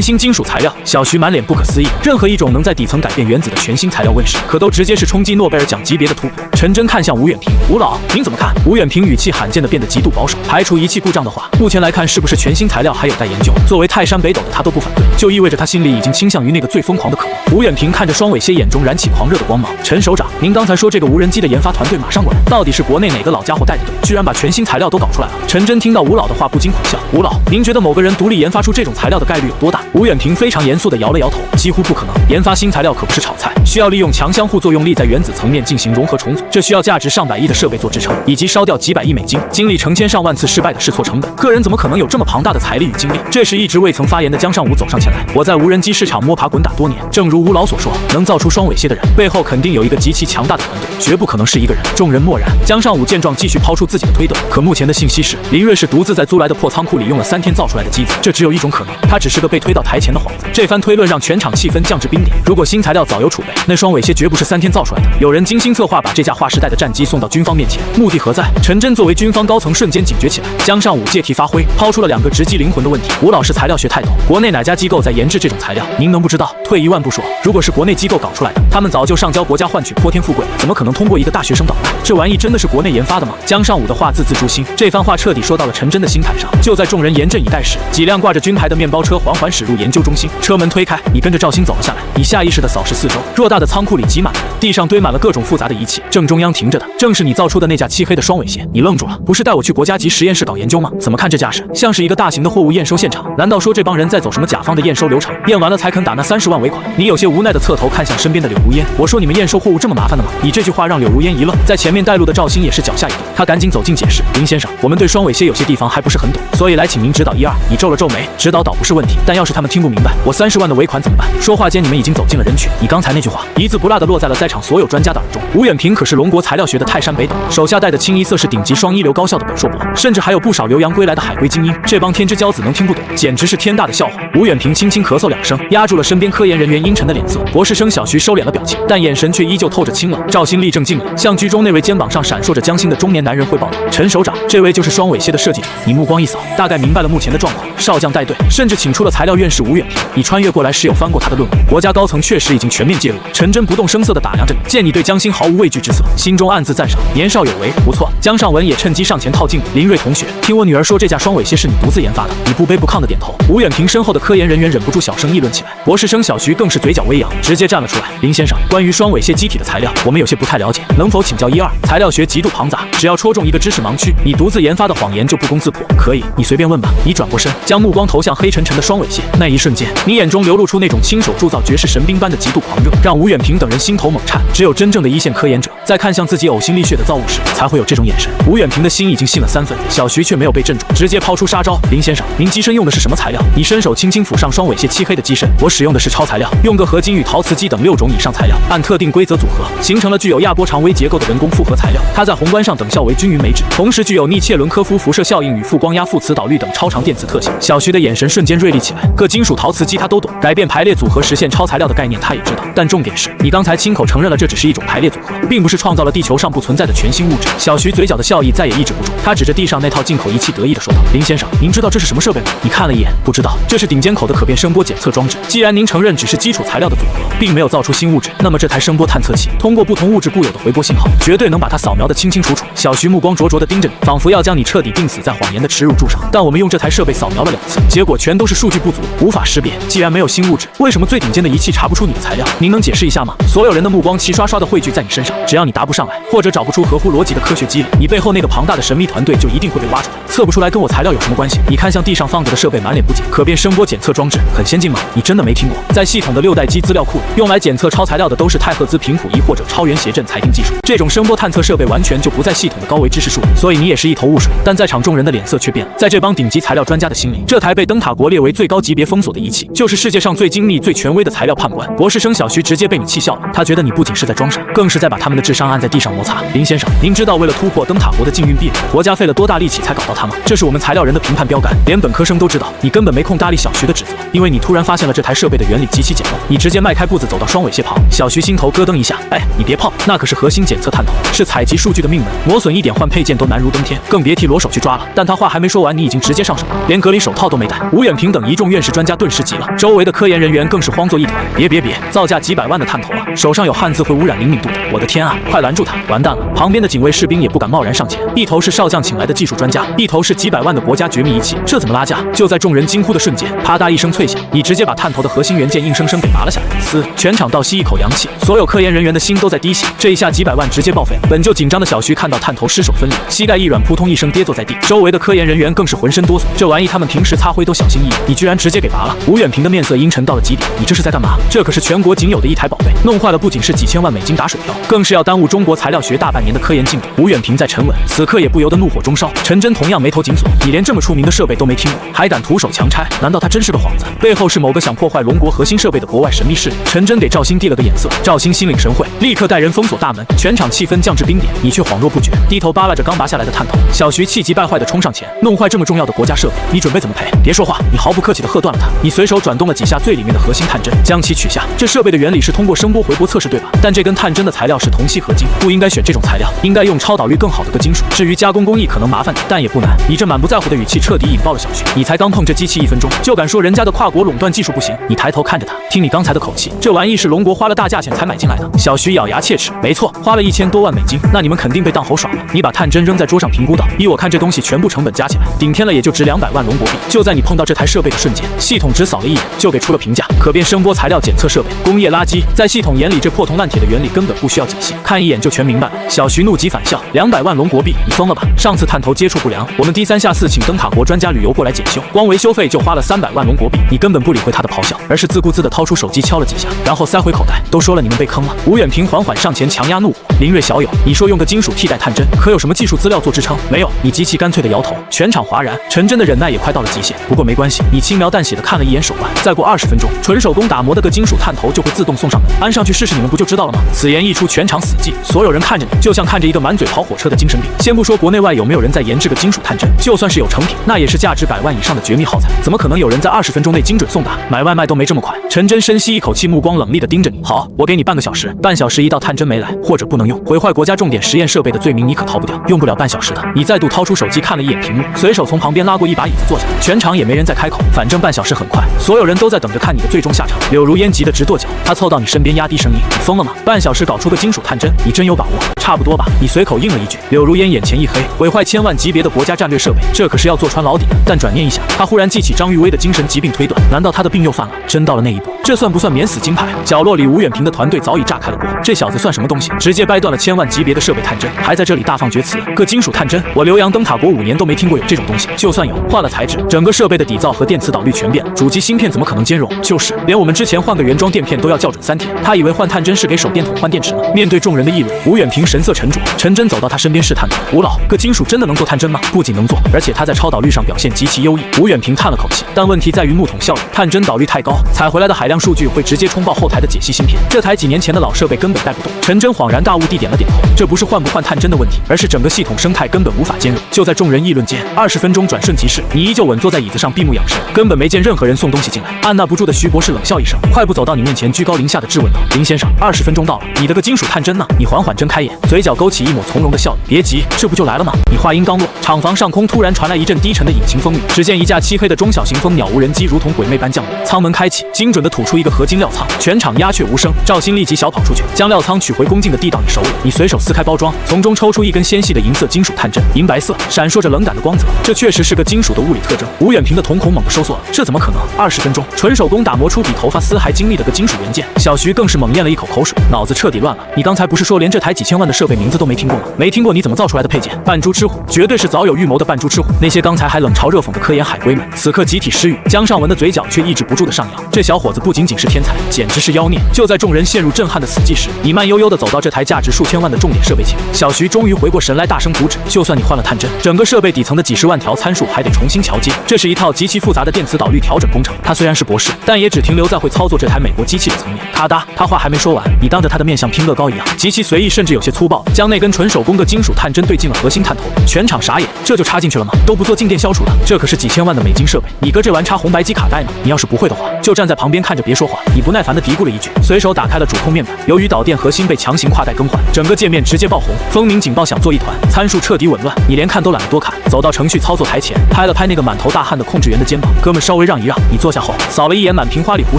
新金属材料。小徐满脸不可思议，任何一种能在底层改变原子的全新材料问世，可都直接是冲击诺贝尔奖级别的突破。陈真看向吴远平，吴老，您怎么看？吴远平语气罕见的变得极度保守，排除仪器故障的话，目前来看是不是全新材料还有待研究。作为泰山北斗的他都不反对，就意味着他心里已经倾向于那个最疯狂的可能。吴远平看着双尾蝎，眼中燃起狂热的光芒。陈首长，您刚才说这个无人机的研发团队马上过来，到底是国内哪个老家伙带的队，居然把全新材料都搞出来了？陈真听到吴老的话不禁苦笑。吴老，您觉得某个人独立研发出这种材料的概率有多大？吴远平非常严肃地摇了摇头，几乎不可能。研发新材料可不是炒菜，需要利用强相互作用力在原子层面进行融合重组，这需要价值上百亿的设备做支撑，以及烧掉几百亿美金，经历成千上万次失败的试错成本。个人怎么可能有这么庞大的财力与精力？这时一直未曾发言的江尚武走上前来，我在无人机市场摸爬滚打多年，正如吴老所说，能造出双尾蝎的人背后肯定有一个极其强大的团队，绝不可能是一个人。众人默然。江尚武见状继续抛出自己的推断，可目前的信息是林瑞是独自在租来的破仓库里用了3天造出来的机子，这只有一种可能，他只是个被推到台前的幌子。这番推论让全场气氛降至冰点。如果新材料早有储备，那双尾蝎绝不是3天造出来的。有人精心策划把这架划时代的战机送到军方面前，目的何在？陈真作为军方高层瞬间警觉起来。江尚武借题发挥，抛出了2个直击灵魂的问题。吴老师材料学太懂，国内哪家机构在研制这种材料？您能不知道？退一万步说，如果是国内机构搞出来的，他们早就上交国家换取泼天富贵，怎么可能通过一个大学生捣蛋？这玩意真的是国内研发的吗？江尚武的话字字诛心，这番话彻底说到了陈真的心坎上。就在众人严阵以待时，几辆挂着军牌的面包车缓缓驶入研究中心，车门推开，你跟着赵鑫走了下来。你下意识地扫视四周，偌大的仓库里挤满了人，地上堆满了各种复杂的仪器，正中央停着的正是你造出的那架漆黑的双尾蝎。你愣住了，不是带我去国家级实验室搞研究吗？怎么看这架势，像是一个大型的货物验收现场？难道说这帮人在走什么甲方的验收流程？验完了才肯打那30万尾款？你有些无奈地侧头看向身边的柳如烟，我说你们验收货物这么麻烦的吗？你这句话让柳如烟一愣，在前面带路的赵鑫也是脚下一顿，他赶紧走近解释，林先生，我们对双尾蝎有些地方还不是很懂，所以来请您指导一二。你皱了皱眉，指导倒不是问题，但要是他们听不明白，我30万的尾款怎么办？说话间，你们已经走进了人群，你刚才那句话一字不落地落在了在场所有专家的耳中。吴远平可是龙国材料学的泰山北斗，手下带的清一色是顶级双一流高校的本硕博，甚至还有不少留洋归来的海归精英，这帮天之骄子能听不懂，简直是天大的笑话。吴远平轻轻咳嗽2声，压住了身边科研人员阴沉的脸色。博士生小徐收敛了表情，但眼神却依旧透着清冷。赵鑫立正敬礼，向居中那位肩膀上闪烁着将星的中年男人汇报道：陈首长，这位就是双尾蝎的设计者。你目光一扫，大概明白了目前的状况。少将带队，甚至请出了材料院士吴远平。你穿越过来时有翻过他的论文，国家高层确实已经全面介入。陈真不动声色地打量着你，见你对江星毫无畏惧之色，心中暗自赞赏，年少有为，不错。江尚文也趁机上前套近乎，林瑞同学，听我女儿说这架双尾蝎是你独自研发的。你不卑不亢地点头。吴远平身后的科研人员忍不住小声议论起来，博士生小徐更是嘴角微扬，直接站了出来。林先生，关于双尾蝎机体的材料，我们有些不太了解，能否请教一二？材料学极度庞杂，只要戳中一个知识盲区，你独自研发的谎言就不攻自破。可以，你随便问吧。你转过身，将目光投向黑沉沉的双尾蝎，那一瞬间，你眼中流露出那种亲手铸造绝世神兵般的极度狂热，让吴远平等人心头猛颤。只有真正的一线科研者，在看向自己呕心沥血的造物时，才会有这种眼神。吴远平的心已经信了3分，小徐却没有被镇住，直接抛出杀招：林先生，您机身用的是什么材料？你伸手轻轻抚上双尾蝎漆黑的机身，我使用的是超材料，用铬合金与陶瓷基等6种以上材料，按特定规则组合，形成了具有亚波长微结构的人工复合材料。它在宏观上等效为均匀媒质，同时具有逆切伦科夫辐射效应与负光压负磁导率等超长电磁特性。小徐的眼神瞬间锐利起来，各金属陶瓷基他都懂，改变排列组合实现超材料的概念他也知道，但重点是你刚才亲口承认了这只是一种排列组合，并不是创造了地球上不存在的全新物质。小徐嘴角的笑意再也抑制不住，他指着地上那套进口仪器得意地说道：林先生，您知道这是什么设备吗？你看了一眼，不知道，这是顶尖口的可变声波检测装置。既然您承认只是基础属材料的组合，并没有造出新物质，那么这台声波探测器通过不同物质固有的回波信号，绝对能把它扫描得清清楚楚。小徐目光灼灼地盯着你，仿佛要将你彻底钉死在谎言的耻辱柱上。但我们用这台设备扫描了2次，结果全都是数据不足，无法识别。既然没有新物质，为什么最顶尖的仪器查不出你的材料？您能解释一下吗？所有人的目光齐刷刷地汇聚在你身上，只要你答不上来，或者找不出合乎逻辑的科学机理，你背后那个庞大的神秘团队就一定会被挖出来。测不出来跟我材料有什么关系？你看向地上放着的设备，满脸不解。可变声波检测装置很先进吗？你真的没听过？在系统的6代机资料库里，用来检测超材料的都是太赫兹频谱仪或者超元谐振裁定技术。这种声波探测设备完全就不在系统的高维知识数里，所以你也是一头雾水。但在场众人的脸色却变了，在这帮顶级材料专家的心里，这台被灯塔国列为最高级别封锁的仪器，就是世界上最精密、最权威的材料判官。博士生小徐直接被你气笑了，他觉得你不仅是在装傻，更是在把他们的智商按在地上摩擦。林先生，您知道为了突破灯塔国的禁运壁垒，国家费了多大力气才搞到它吗？这是我们材料人的评判标杆，连本科生都知道。你根本没空搭理小徐的指责，因为你突然发现了这台设备的原理极其简陋。你直接迈开步子走到双尾蟹旁，小徐心头咯噔一下。哎，你别泡，那可是核心检测探头，是采集数据的命门，磨损一点换配件都难如登天，更别提裸手去抓了。但他话还没说完，你已经直接上手了，连隔离手套都没戴。吴远平等一众院士专家顿时急了，周围的科研人员更是慌作一团。别，造价几百万的探头啊，手上有汉字会污染灵敏度的，我的天啊，快拦住他！完蛋了，旁边的警卫士兵也不敢贸然上前，一头是少将请来的技术专家，一头是几百万的国家绝密仪器，这怎么拉架？就在众人惊呼的瞬间，啪嗒一声脆响，你直接把探头的核心元件硬生生给拔了下来。嘶！全场倒吸一口凉气，所有科研人员的心都在滴血。这一下几百万直接报废了。本就紧张的小徐看到探头失手分离，膝盖一软，扑通一声跌坐在地。周围的科研人员更是浑身哆嗦，这玩意他们平时擦灰都小心翼翼，你居然直接给拔了。吴远平的面色阴沉到了极点，你这是在干嘛？这可是全国仅有的一台宝贝，弄坏了不仅是几千万美金打水漂，更是要耽误中国材料学大半年的科研进度。吴远平在沉稳，此刻也不由得怒火中烧。陈真同样眉头紧锁，你连这么出名的设备都没听过，还敢徒手强拆？难道他真是个幌子？背后是某个想破坏龙国核心设备的国外神秘势力？陈真给赵鑫递了个眼色，赵鑫心领神会，立刻带人封锁大门，全场气氛降至冰点。你却恍若不觉，低头扒拉着刚拔下来的探头。小徐气急败坏地冲上前，弄坏这么重要的国家设备，你准备怎么赔？别说话！你毫不客气地喝断了他。你随手转动了几下最里面的核心探针，将其取下。这设备的原理是通过声波回波测试，对吧？但这根探针的材料是铜锡合金，不应该选这种材料，应该用超导率更好的个金属。至于加工工艺可能麻烦点，但也不难。你这满不在乎的语气彻底引爆了小徐。你才刚碰这机器1分钟，就敢说人家的跨国垄断技术不行？你抬头看着他，听你刚才的口气，这玩意是龙国花了大价钱才买进来的。小徐咬牙切齿，没错，花了1000多万美金。那你们肯定被当猴耍了。你把探针扔在桌上评估道，依我看这东西全部成本加起来，顶天了也就值200万龙国币。就在你碰到这台设备的瞬间，系统只扫了一眼就给出了评价：可变声波材料检测设备，工业垃圾。在系统眼里，这破铜烂铁的原理根本不需要解析，看一眼就全明白了。小徐怒极反笑：200万龙国币，你疯了吧？上次探头接触不良，我们低3下4请灯塔国专家旅游过来检修，光维修费就花了300万龙国币，你根本不理会他的咆哮，而是自顾自地掏出手机敲了几下，然后塞回口袋。都说了你们被坑了。吴远平缓缓上前强压怒火：林瑞小友，你说用个金属替代探针，可有什么技术资料做支撑？没有。你极其干脆地摇头。全场哗然，陈真的忍耐也快到了极限。不过没关系，你轻描淡写地看了一眼手腕，再过20分钟，纯手工打磨的个金属探头就会自动送上门，安上去试试你们不就知道了吗？此言一出，全场死寂，所有人看着你，就像看着一个满嘴跑火车的精神病。先不说国内外有没有人在研制个金属探针，就算是有成品，那也是价值100万以上的绝密耗材，怎么可能有人在20分钟内精准送达？买外卖都没这么快。陈真深吸一口气，目光冷厉地盯着你。好，我给你半个小时，半小时一到探针没来，或者不能用，毁坏国家重点实验设备的罪名你可逃不掉。用不了半小时的。你再度掏出手机看了一眼屏幕，随手从旁边拉过一把椅子坐下，全场也没人再开口，反正半小时很快，所有人都在等着看你的最终下场。柳如烟急得直跺脚，他凑到你身边压低声音：你疯了吗？半小时搞出个金属探针，你真有把握？差不多吧。你随口应了一句。柳如烟眼前一黑，毁坏千万级别的国家战略设备，这可是要坐穿牢底的。但转念一想，他忽然记起张玉威的精神疾病推断，难道他的病又犯了？真到了那一步，这算不算免死金牌？角落里吴远平的团队早已炸开了锅，这小子算什么东西？直接掰断了千万级别的设备探针，还在这里大放厥词。个金属探针，我浏阳灯塔国5年都没听过有这种东西。就算有，换了材质，整个设备的底噪和电磁导率全变了，主机芯片怎么可能兼容？就是连我们之前换个原装垫片都要校准3天，他以为换探针是给手电筒换电池呢。面对众人的议论，吴远平神色沉着。陈真走到他身边试探道：吴老，个金属真的能做探针吗？不仅能做，而且他在超导率上表现极其优异。吴远平叹了口气，但问题在于木桶效应，探针导率太高，采回来的海量数据会直接冲爆后台的解析芯片，这台几年前的老设备根本带不动。陈真恍然大悟地点了点头，这不是换不换探针的问题，而是整个系统生态根本无法兼容。就在众人议论间，20分钟转瞬即逝，你依旧稳坐在椅子上闭目养神，根本没见任何人送东西进来。按捺不住的徐博士冷笑一声，快步走到你面前，居高临下的质问道：林先生，20分钟到了，你的个金属探针呢？你缓缓睁开眼，嘴角勾起一抹从容的笑意。别急，这不就来了吗？你话音刚落，厂房上空突然传来一阵低沉的引擎风鸣，只见一架漆黑的中小型蜂鸟无人机如同鬼魅般降落，舱门开启，精准的吐吐出一个合金料仓，全场鸦雀无声。赵鑫立即小跑出去，将料仓取回，恭敬地递到你手里。你随手撕开包装，从中抽出一根纤细的银色金属探针，银白色，闪烁着冷感的光泽。这确实是个金属的物理特征。吴远平的瞳孔猛地收缩了，这怎么可能？20分钟，纯手工打磨出比头发丝还精密的个金属元件。小徐更是猛咽了一口口水，脑子彻底乱了。你刚才不是说连这台几千万的设备名字都没听过吗？没听过你怎么造出来的配件？扮猪吃虎，绝对是早有预谋的扮猪吃虎。那些刚才还冷嘲热讽的科研海归们，此刻集体失语。江尚文的嘴角却抑制不住的上扬。这小伙子不仅仅是天才，简直是妖孽。就在众人陷入震撼的死寂时，你慢悠悠地走到这台价值数千万的重点设备前。小徐终于回过神来，大声阻止。就算你换了探针，整个设备底层的几十万条参数还得重新桥接。这是一套极其复杂的电磁导率调整工程。他虽然是博士，但也只停留在会操作这台美国机器的层面。咔嗒，他话还没说完，你当着他的面像拼乐高一样，极其随意，甚至有些粗暴，将那根纯手工的金属探针对进了核心探头。全场傻眼，这就插进去了吗？都不做静电消除的，这可是几千万的美金设备，你搁这玩插红白机卡带吗？你要是不会的话，就站在旁边看着别说话。你不耐烦地嘀咕了一句，随手打开了主控面板。由于导电核心被强行跨代更换，整个界面直接爆红，蜂鸣警报响作一团，参数彻底紊乱。你连看都懒得多看，走到程序操作台前，拍了拍那个满头大汗的控制员的肩膀，哥们稍微让一让。你坐下后，扫了一眼满屏花里胡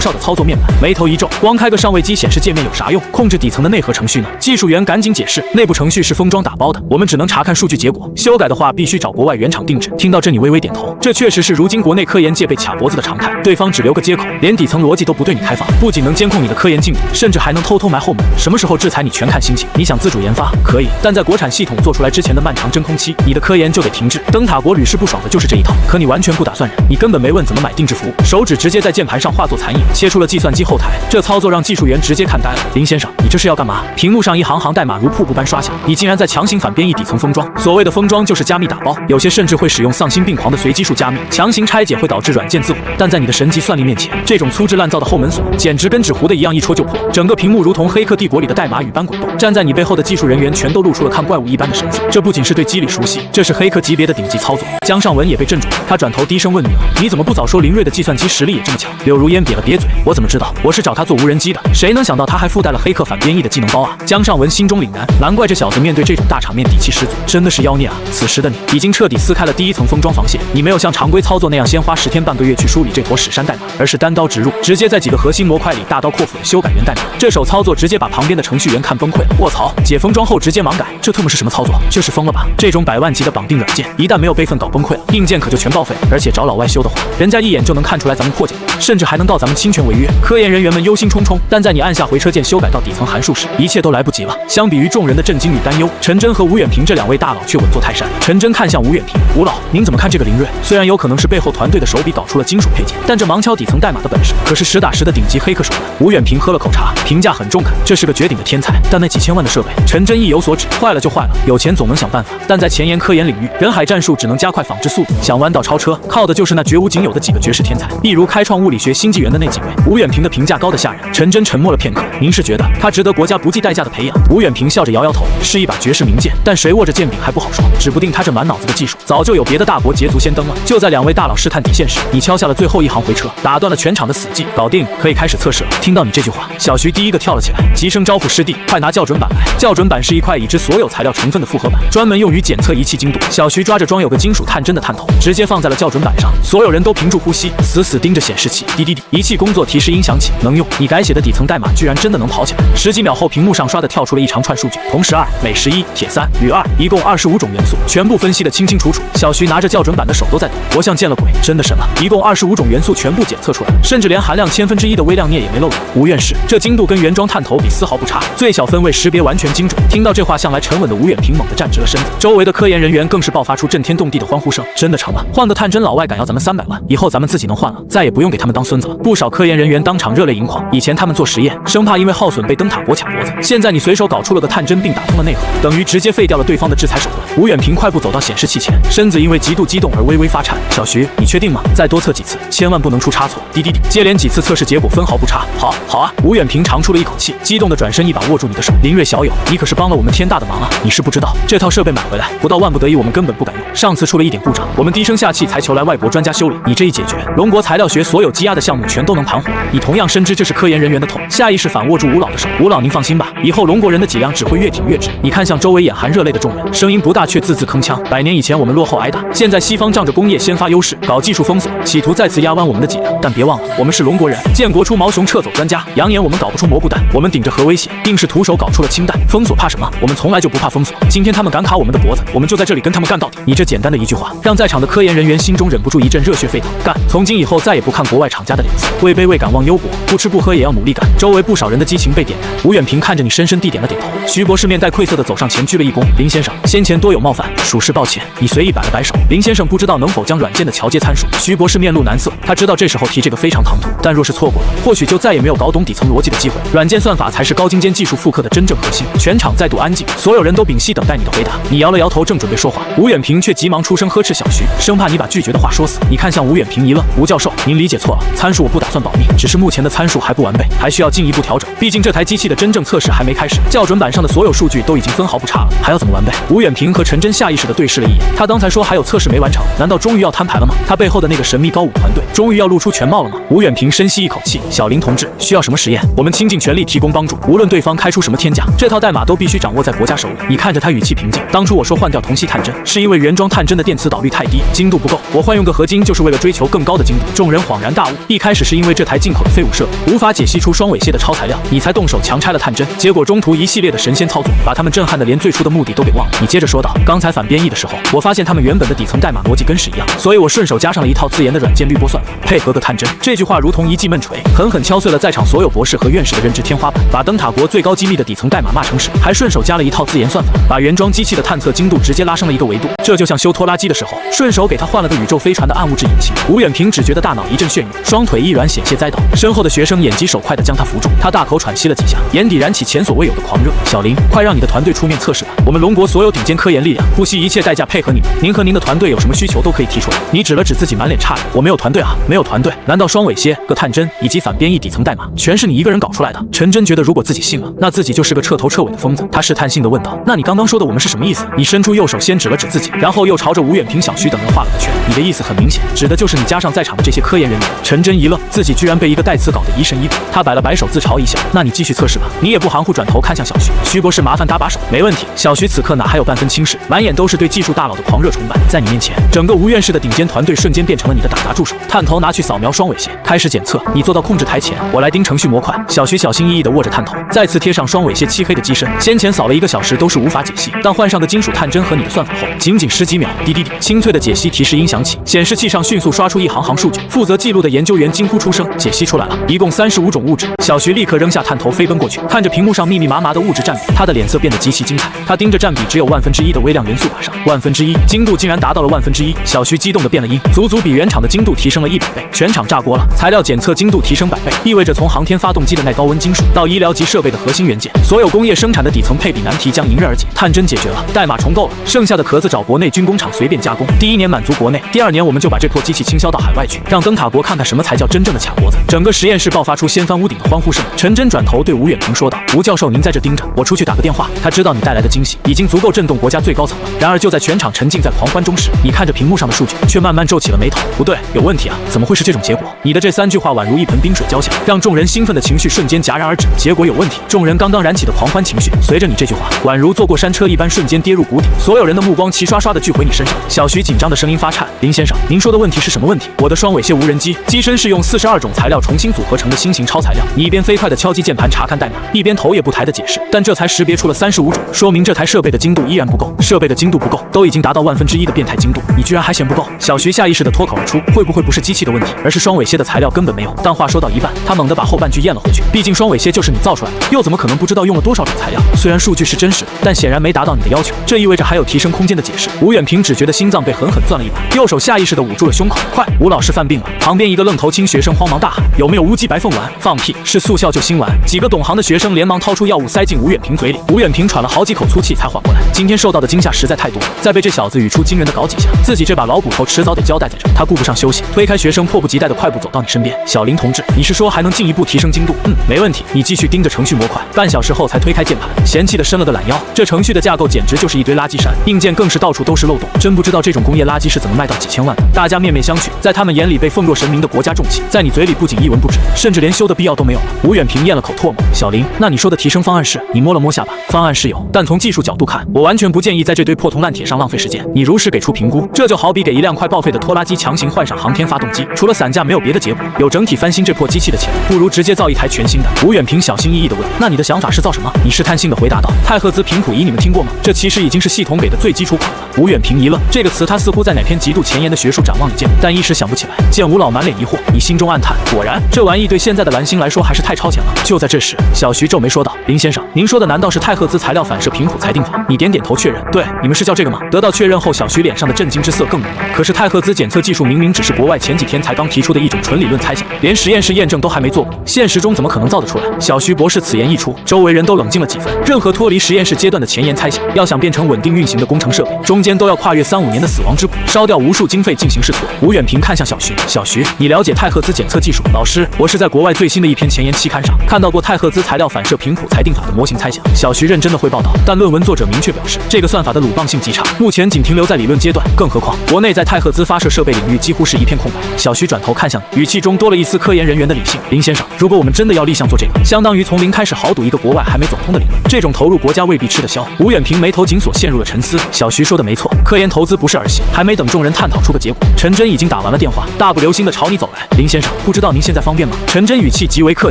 哨的操作面板，眉头一皱，光开个上位机显示界面有啥用？控制底层的内核程序呢？技术员赶紧解释，内部程序是封装打包的，我们只能查看数据结果，修改的话必须找国外原厂定制。听到这你微微点头，这确实是如今国内科研界被卡脖子的常态，对方只留个接口，连底层逻辑都不对你开放，不仅能监控你的科研进度，甚至还能偷偷埋后门，什么时候制裁你全看心情。你想自主研发可以，但在国产系统做出来之前的漫长真空期，你的科研就得停滞。灯塔国屡试不爽的就是这一套，可你完全不打算忍，你根本没问怎么买定制服务，手指直接在键盘上化作残影，切出了计算机后台。这操作让技术员直接看呆了。林先生，你这是要干嘛？屏幕上一行行代码如瀑布般刷下，你竟然在强行反编译底层封装。所谓的封装就是加密打包，有些甚至会使用丧心病狂的随机数加密，强行拆解会导致软件自毁。但在你的神级算力面前，这种粗制滥造的后门锁简直跟纸糊的一样，一戳就破。整个屏幕如同黑客帝国里的代码语般滚动，站在你背后的技术人员全都露出了看怪物一般的神色。这不仅是对机理熟悉，这是黑客级别的顶级操作。江尚文也被镇住了，他转头低声问女儿：“你怎么不早说林睿的计算机实力也这么强？”柳如烟瘪了瘪嘴：“我怎么知道？我是找他做无人机的，谁能想到他还附带了黑客反编译的技能包啊！”江尚文心中凛然，难怪这小子面对这种大场面底气十足，真的是妖孽啊！此时的你已经彻底撕开了第一层封装防线，你没有像常规操作那样先花10天半个月去梳理这坨屎山代码，而是单刀直入，直接在几个核心模块里大刀阔斧的修改源代码。这手操作直接把旁边的程序员看崩溃了。卧槽！解封装后直接盲改，这特么是什么操作？这是疯了吧？这种100万级的绑定软件，一旦没有备份搞崩溃了，硬件可就全报废了。而且找老外修的话，人家一眼就能看出来咱们破解，甚至还能告咱们侵权违约。科研人员们忧心忡忡，但在你按下回车键修改到底层函数时，一切都来不及了。相比于众人的震惊与担忧，陈真和吴远平这2位大佬却稳坐泰山。陈真看向吴远平：“吴老，您怎么看这个林睿？虽然有可能是背后团队的手笔搞出了金属配件，但这盲敲底层代码的本事可是实打实的顶级黑客手段。”吴远平喝了口茶，评价很中肯，这是个绝顶的天才。但那几千万的设备，陈真意有所指，坏了就坏了，有钱总能想办法。但在前沿科研领域，人海战术只能加快仿制速度，想弯道超车，靠的就是那绝无仅有的几个绝世天才，例如开创物理学新纪元的那几位。吴远平的评价高得吓人。陈真沉默了片刻：“您是觉得他值得国家不计代价的培养？”吴远平笑着摇摇头：“是一把绝世名剑，但谁握着剑柄还不好说，指不定他这满脑子的技术早就有别的大国捷足先登了。”就在2位大佬试探底线时，你敲下了最后一行回车，打断了全场的死寂。搞定，可以开始测试了。听到你这句话，小徐第一个跳了起来，急声招呼师弟：“快拿校准板来！”校准板是一块已知所有材料成分的复合板，专门用于检测仪器精度。小徐抓着装有个金属探针的探头，直接放在了校准板上。所有人都屏住呼吸，死死盯着显示器。滴滴滴，仪器工作提示音响起，能用。你改写的底层代码居然真的能跑起来。10几秒后，屏幕上刷的跳出了一长串数据：铜12、镁11、铁3、铝2，一共25种元素，全部分析得清清楚楚。小徐拿着校准板的手都在抖，活像见了鬼，真的神了！一共25种元素全部检测出来，甚至连含量1/1000的微量镍也没漏掉。吴院士，这精度跟原装探头比丝毫不差，最小分位识别完全精准。听到这话，向来沉稳的吴远平猛地站直了身子，周围的科研人员更是爆发出震天动地的欢呼声。真的成了，换个探针老外敢要咱们300万，以后咱们自己能换了，再也不用给他们当孙子了。不少科研人员当场热泪盈眶，以前他们做实验生怕因为耗损被灯塔国卡脖子，现在你随手搞出了个探针并打通了内核，等于直接废掉了对方的制裁手段。吴远平快步走到显示器前，身子因为极度激动而微微发颤。小徐，你确定吗？再多测几次，千万不能出差错。滴滴滴，接连几次测试结果分毫不差。好啊！吴远平长出了一口气，激动的转身一把握住你的手。林睿小友，你可是帮了我们天大的忙啊！你是不知道，这套设备买回来不到万不得已，我们根本不敢用。上次出了一点故障，我们低声下气才求来外国专家修理。你这一解决，龙国材料学所有积压的项目全都能盘活。你同样深知这是科研人员的痛，下意识反握住吴老的手。吴老，您放心吧，以后龙国人的脊梁只会越挺越直。你看向周围眼含热泪的众人，声音不大却字字铿锵。100年以前我们落后挨打，现在西方仗着工业先发优势，搞技术封锁，企图再次压弯我们的脊梁。但别忘了，我们是龙国人。人。建国出毛熊撤走专家，扬言我们搞不出蘑菇弹，我们顶着核威胁，硬是徒手搞出了氢弹。封锁怕什么？我们从来就不怕封锁。今天他们敢卡我们的脖子，我们就在这里跟他们干到底。你这简单的一句话，让在场的科研人员心中忍不住一阵热血沸腾。干！从今以后再也不看国外厂家的脸色，位卑未敢忘忧国，不吃不喝也要努力干。周围不少人的激情被点燃。吴远平看着你，深深地点了点头。徐博士面带愧色地走上前鞠了一躬。林先生，先前多有冒犯，属实抱歉。你随意摆了摆手。林先生不知道能否将软件的桥接参数。徐博士面露难色，他知道这时候提这个非常唐突，但若是错过了，或许就再也没有搞懂底层逻辑的机会。软件算法才是高精尖技术复刻的真正核心。全场再度安静，所有人都屏息等待你的回答。你摇了摇头，正准备说话，吴远平却急忙出声呵斥小徐，生怕你把拒绝的话说死。你看向吴远平一愣，吴教授，您理解错了，参数我不打算保密，只是目前的参数还不完备，还需要进一步调整。毕竟这台机器的真正测试还没开始，校准板上的所有数据都已经分毫不差了，还要怎么完备？吴远平和陈真下意识地对视了一眼，他刚才说还有测试没完成，难道终于要摊牌了吗？他背后的那个神秘高武团队终于要露出全貌了吗？吴远平深吸一口气，小林同志，需要什么实验，我们倾尽全力提供帮助，无论对方开出什么天价，这套代码都必须掌握在国家手里。你看着他语气平静，当初我说换掉同系探针，是因为原装探针的电磁导率太低，精度不够，我换用个合金就是为了追求更高的精度。众人恍然大悟，一开始是因为这台进口的废物设备无法解析出双尾蟹的超材料，你才动手强拆了探针，结果中途一系列的神仙操作，把他们震撼的连最初的目的都给忘了。你接着说道，刚才反编译的时候，我发现他们原本的底层代码逻辑跟是一样，所以我顺手加上了一套自研的软件滤波算法，配合个探针。这句话如同一记闷锤，狠狠敲碎了在场所有博士和院士的认知天花板，把灯塔国最高机密的底层代码骂成屎，还顺手加了一套自研算法，把原装机器的探测精度直接拉升了一个维度。这就像修拖拉机的时候，顺手给他换了个宇宙飞船的暗物质引擎。吴远平只觉得大脑一阵眩晕，双腿一软，险些栽倒。身后的学生眼疾手快地将他扶住，他大口喘息了几下，眼底燃起前所未有的狂热。小林，快让你的团队出面测试吧，我们龙国所有顶尖科研力量不惜一切代价配合你们。您和您的团队有什么需求都可以提出来。你指了指自己满脸诧异，我没有团队啊，没有团队？难道双尾蝎、个探针以及反编译底层代码全是你一个人搞出来的？陈真觉得如果自己信了，那自己就是个彻头彻尾的疯子。他试探性地问道，那你刚刚说的我们是什么意思？你伸出右手先指了指自己，然后又朝着吴远平、小徐等人画了个圈。你的意思很明显，指的就是你加上在场的这些科研人员。陈真一愣，自己居然被一个代词搞得疑神疑鬼。他摆了摆手，自嘲一笑，那你继续测试吧。你也不含糊，转头看向小徐，徐博士麻烦搭把手。没问题。小徐此刻哪还有半分轻视，满眼都是对技术大佬的狂热崇拜。在你面前，整个吴院士的顶尖团队瞬间变成了你的打杂助手。探头拿去扫描双尾蝎，开始检测。你坐到控制台前，我来盯程序模块。小徐小心翼翼地握着探头，再次贴上双尾蝎漆黑的机身。先前扫了1个小时都是无法解析，但换上个金属探针和你的算法后，仅仅10几秒，滴滴滴，清脆的解析提示音响起，显示器上迅速刷出一行行数据。负责记录的研究员惊呼出声，解析出来了，一共35种物质。小徐立刻扔下探头，飞奔过去，看着屏幕上密密麻麻的物质占比，他的脸色变得极其精彩。他盯着占比只有1/1000的微量元素靶上，1/1000，精度竟然达到了1/1000。小徐激动地变了音，足足比原厂的精度提升了100倍，全场炸锅了。材料检测精度提升100倍，意味着从航天发动机的耐高温金属到医疗级设备的核心元件，所有工业生产的底层配比难题将迎刃而解。探针解决了，代码重构了，剩下的壳子找国内军工厂随便加工。第1年满足国内，第2年我们就把这破机器倾销到海外去，让灯塔国看看什么才叫真正的卡脖子。整个实验室爆发出掀翻屋顶的欢呼声。陈真转头对吴远平说道，吴教授您在这盯着，我出去打个电话。他知道你带来的惊喜已经足够震动国家最高层了。然而就在全场沉浸在狂欢中时，你看着屏幕上的数据，却慢慢皱起了眉头。不对，有问题啊，怎么会是这种结果？你的这3句话宛如一盆冰水浇下，让众人兴奋的情绪瞬间戛然而止。结果有问题，众人刚刚燃起的狂欢情绪，随着你这句话，宛如坐过山车一般瞬间跌入谷底。所有人的目光齐刷刷地聚回你身上。小徐紧张的声音发颤，林先生，您说的问题是什么问题？我的双尾蝎无人机机身是用42种材料重新组合成的新型超材料。你一边飞快地敲击键盘查看代码，一边头也不抬地解释，但这才识别出了35种，说明这台设备的精度依然不够。设备的精度不够，都已经达到1/1000的变态精度，你居然还嫌不够？小徐下意识地脱口而出，会不会不是机器的问题，而是双尾蝎的材料根本没有？但话说到一半，他猛地把后半句咽了回去。毕竟双尾蝎就是你造出来的，又怎么可能不知道用了多少种材料？虽然数据是真实的，但显然没达到你的要求，这意味着还有提升空间的解释。吴远平只觉得心脏被狠狠攥了一把，右手下意识地捂住了胸口。快，吴老师犯病了！旁边一个愣头青学生慌忙大喊，有没有乌鸡白凤丸？放屁，是速效救心丸。几个懂行的学生连忙掏出药物塞进吴远平嘴里。吴远平喘了好几口粗气才缓过来，今天受到的惊吓实在太多了，再被这小子语出惊人的搞几下，自己这把老骨头迟早得交代在这。他顾不上休息，推开学生，迫不及待地快步走到你身边。小林同志，你是说还能进一步提升精度？没问题，你继续盯着程序模块。半小时后才推开键盘，嫌弃地伸了个懒腰。这程序的架构简直就是一堆垃圾山，硬件更是到处都是漏洞，真不知道这种工业垃圾是怎么卖到几千万的。大家面面相觑，在他们眼里被奉若神明的国家重器，在你嘴里不仅一文不值，甚至连修的必要都没有了。吴远平咽了口唾沫，小林，那你说的提升方案是？你摸了摸下巴，方案是有，但从技术角度看，我完全不建议在这堆破铜烂铁上浪费时间。你如实给出评估，这就好比给一辆快报废的拖拉机强行换上航天发动机，除了散架没有别的结果。有整整体翻新这破机器的钱，不如直接造一台全新的。吴远平小心翼翼地问：那你的想法是造什么？你试探性地回答道：太赫兹频谱仪，你们听过吗？这其实已经是系统给的最基础款了。吴远平一愣，这个词他似乎在哪篇极度前沿的学术展望里见过，但一时想不起来。见吴老满脸疑惑，你心中暗叹，果然这玩意对现在的蓝星来说还是太超前了。就在这时，小徐皱眉说道：林先生，您说的难道是太赫兹材料反射频谱裁定法？你点点头确认，对，你们是叫这个吗？得到确认后，小徐脸上的震惊之色更浓了。可是太赫兹检测技术明明只是国外前几天才刚提出的一种纯理论猜想，连实验室验证都还没做过，现实中怎么可能造得出来？小徐博士此言一出，周围人都冷静了几分。任何脱离实验室阶段的前沿猜想，要想变成稳定运行的工程设备，中间都要跨越3-5年的死亡之谷，烧掉无数经费进行试错。吴远平看向小徐，小徐，你了解太赫兹检测技术？老师，我是在国外最新的一篇前沿期刊上看到过太赫兹材料反射频谱裁定法的模型猜想。小徐认真的汇报道，但论文作者明确表示，这个算法的鲁棒性极差，目前仅停留在理论阶段，更何况国内在太赫兹发射设备领域几乎是一片空白。小徐转头看向你，语气中多了一丝科研人员的理性。林先生，如果我们真的要立项做这个，相当于从零开始豪赌一个国外还没走通的理论，这种投入国家未必吃得消。吴远平眉头紧锁，陷入了沉思。小徐说的没错，科研投资不是儿戏。还没等众人探讨出个结果，陈真已经打完了电话，大步流星的朝你走来。林先生，不知道您现在方便吗？陈真语气极为客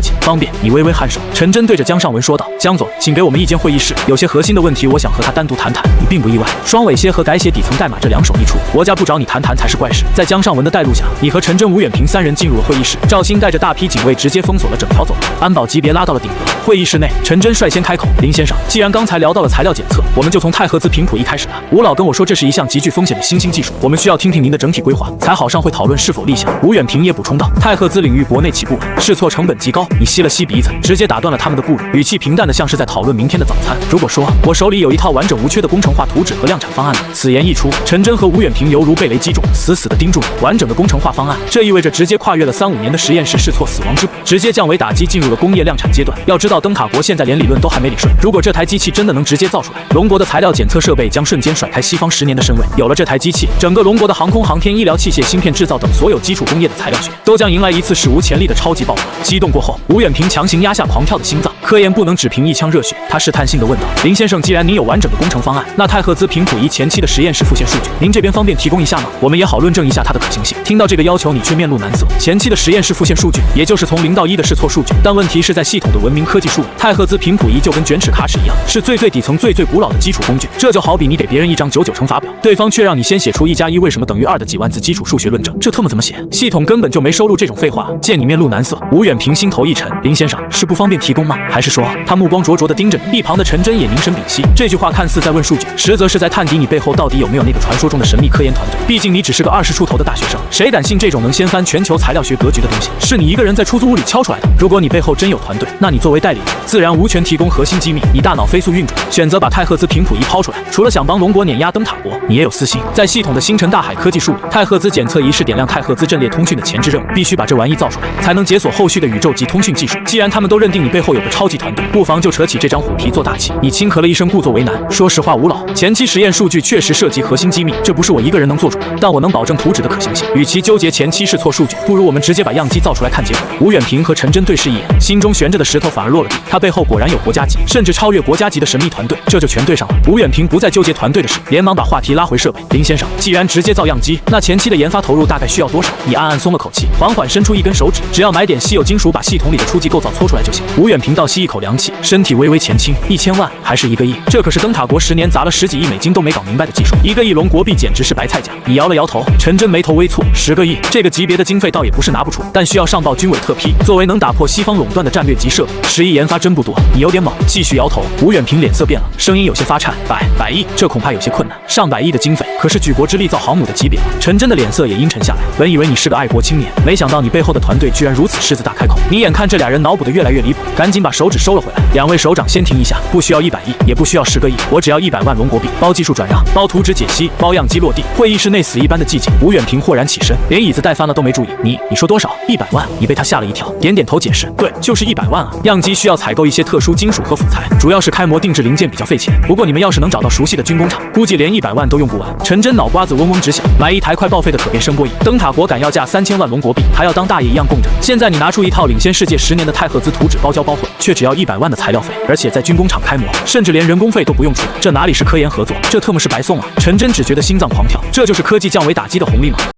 气。方便。你微微颔首。陈真对着江尚文说道：江总，请给我们一间会议室，有些核心的问题，我想和他单独谈谈。你并不意外，双尾蝎和改写底层代码这两手一出，国家不找你谈谈才是怪事。在江尚文的带路下，你和陈真、吴远平三人进入了会议室。赵鑫带着大批警卫直接封锁了整条走廊，安保级别拉到了顶格。会议室内，陈真率先开口：林先生，既然刚才聊到了材料检测，我们就从太赫兹频谱仪开始吧。吴老跟我说这是一项极具风险的新兴技术，我们需要听听您的整体规划，才好上会讨论是否立项。吴远平也补充道：太赫兹领域国内起步晚，试错成本极高。你吸了吸鼻子，直接打断了他们的步履，语气平淡的像是在讨论明天的早餐。如果说我手里有一套完整无缺的工程化图纸和量产方案呢？此言一出，陈真和吴远平犹如被雷击中，死死的盯住你。完整的工程化方案，这意味着直接跨越了3-5年的实验室试错死亡之谷，直接降维打击，进入了工业量产阶段。要知道，灯塔国现在连理论都还没理顺，如果这台机器真的能直接造出来，龙国的材料检测设备将瞬间甩开西方10年的身位。有了这台机器，整个龙国的航空航天、医疗器械、芯片制造等所有基础工业的材料学，都将迎来一次史无前例的超级爆发。激动过后，吴远平强行压下狂跳的心脏。科研不能只凭一腔热血，他试探性地问道：林先生，既然您有完整的工程方案，那太赫兹频谱仪前期的实验室复现数据，您这边方便提供一下吗？我们也好论证一下它的可行性。听到这个要求，你却面露难色。前期的实验室复现数据，也就是从0到1的试错数据，但问题是在系统的文明科技术里，太赫兹频谱仪就跟卷尺卡尺一样，是最底层、最古老的基础工具。这就好比你给别人一张99乘法表，对方却让你先写出1+1为什么等于2的几万字基础数学论证，这特么怎么写？系统根本就没收录这种废话。见你面露难色，吴远平心头一沉，林先生是不方便提供吗？还是说他目光灼灼地盯着你？一旁的陈真也凝神屏息，这句话看似在问数据，实则是在探底你背后到底有没有那个传说中的神秘科研团队。毕竟你只是个20出头的大学生，谁敢信这种能掀翻全球材料学格局的东西是你一个人在出租屋里敲出来的？如果你背后真有团队，那你作为代理人，自然无权提供核心机密。你大脑飞速运转，选择把太赫兹频谱仪抛出来，除了想帮龙国碾压灯塔国，你也有私心。在系统的星辰大海科技树里，太赫兹检测仪是点亮太赫兹阵列通讯的前置任务，必须把这玩意造出来，才能解锁后续的宇宙级通讯技术。既然他们都认定你背后有个超级团队，不妨就扯起这张虎皮做大旗。你轻咳了一声，故作为难。说实话，吴老，前期实验数据确实涉及核心机密，这不是我一个人能做主的，但我能保证图纸的可行性。与其纠结前期试错数据，不如我们直接把样机造出来看结果。吴远平和陈真对视一眼，心中悬着的石头反而落了地。他背后果然有国家级，甚至超越国家级的神秘团队，这就全对上了。吴远平不再纠结团队的事，连忙把话题拉回设备。林先生，既然直接造样机，那前期的研发投入大概需要多少？你暗暗松了口气，缓缓伸出一根手指，只要买点稀有金属，把系统里的初级构造搓出来就行。吴远平倒吸一口凉气，身体微微前倾，1000万还是1个亿？这可是灯塔国10年砸了10几亿美金都没搞明白的技术，1个亿龙国币简直是白菜价。你摇了摇头，陈真眉头微蹙，10个亿这个级别的经费倒也不是拿不出，但需要上报军委特批。作为能打破西方垄断的战略级设备，10亿研发真不多。你有点猛。继续摇头，吴远平脸色变了，声音有些发颤，百亿，这恐怕有些困难。上百亿的经费，可是举国之力造航母的级别了。陈真的脸色也阴沉下来，本以为你是个爱国青年，没想到你背后的团队居然如此狮子大开口。你眼看这俩人脑补的越来越离谱，赶紧把手指收了回来。两位首长先停一下，不需要100亿，也不需要10个亿，我只要100万龙国币，包技术转让，包图纸解析，包样机落地。会议室内死一般的寂静。吴远平豁然起身，连椅子带翻了都没注意。你说多少？100万？你被他吓了一跳，点点头解释，对，就是100万啊。样机需要采购一些特殊金属和辅材，主要是开模定制零件比较费钱。不过你们要是能找到熟悉的军工厂，估计连100万都用不完。陈真脑瓜子嗡嗡直响，买一台快报废的可变声波仪，灯塔国敢要价3000万龙国币，还要当大爷一样供着。现在你拿出一套领先世界10年的太赫兹图纸包胶包混，却只要100万的材料费，而且在军工厂开模，甚至连人工费都不用出，这哪里是科研合作，这特么是白送啊！陈真只觉得心脏狂跳，这就是科技降维打击的红利吗？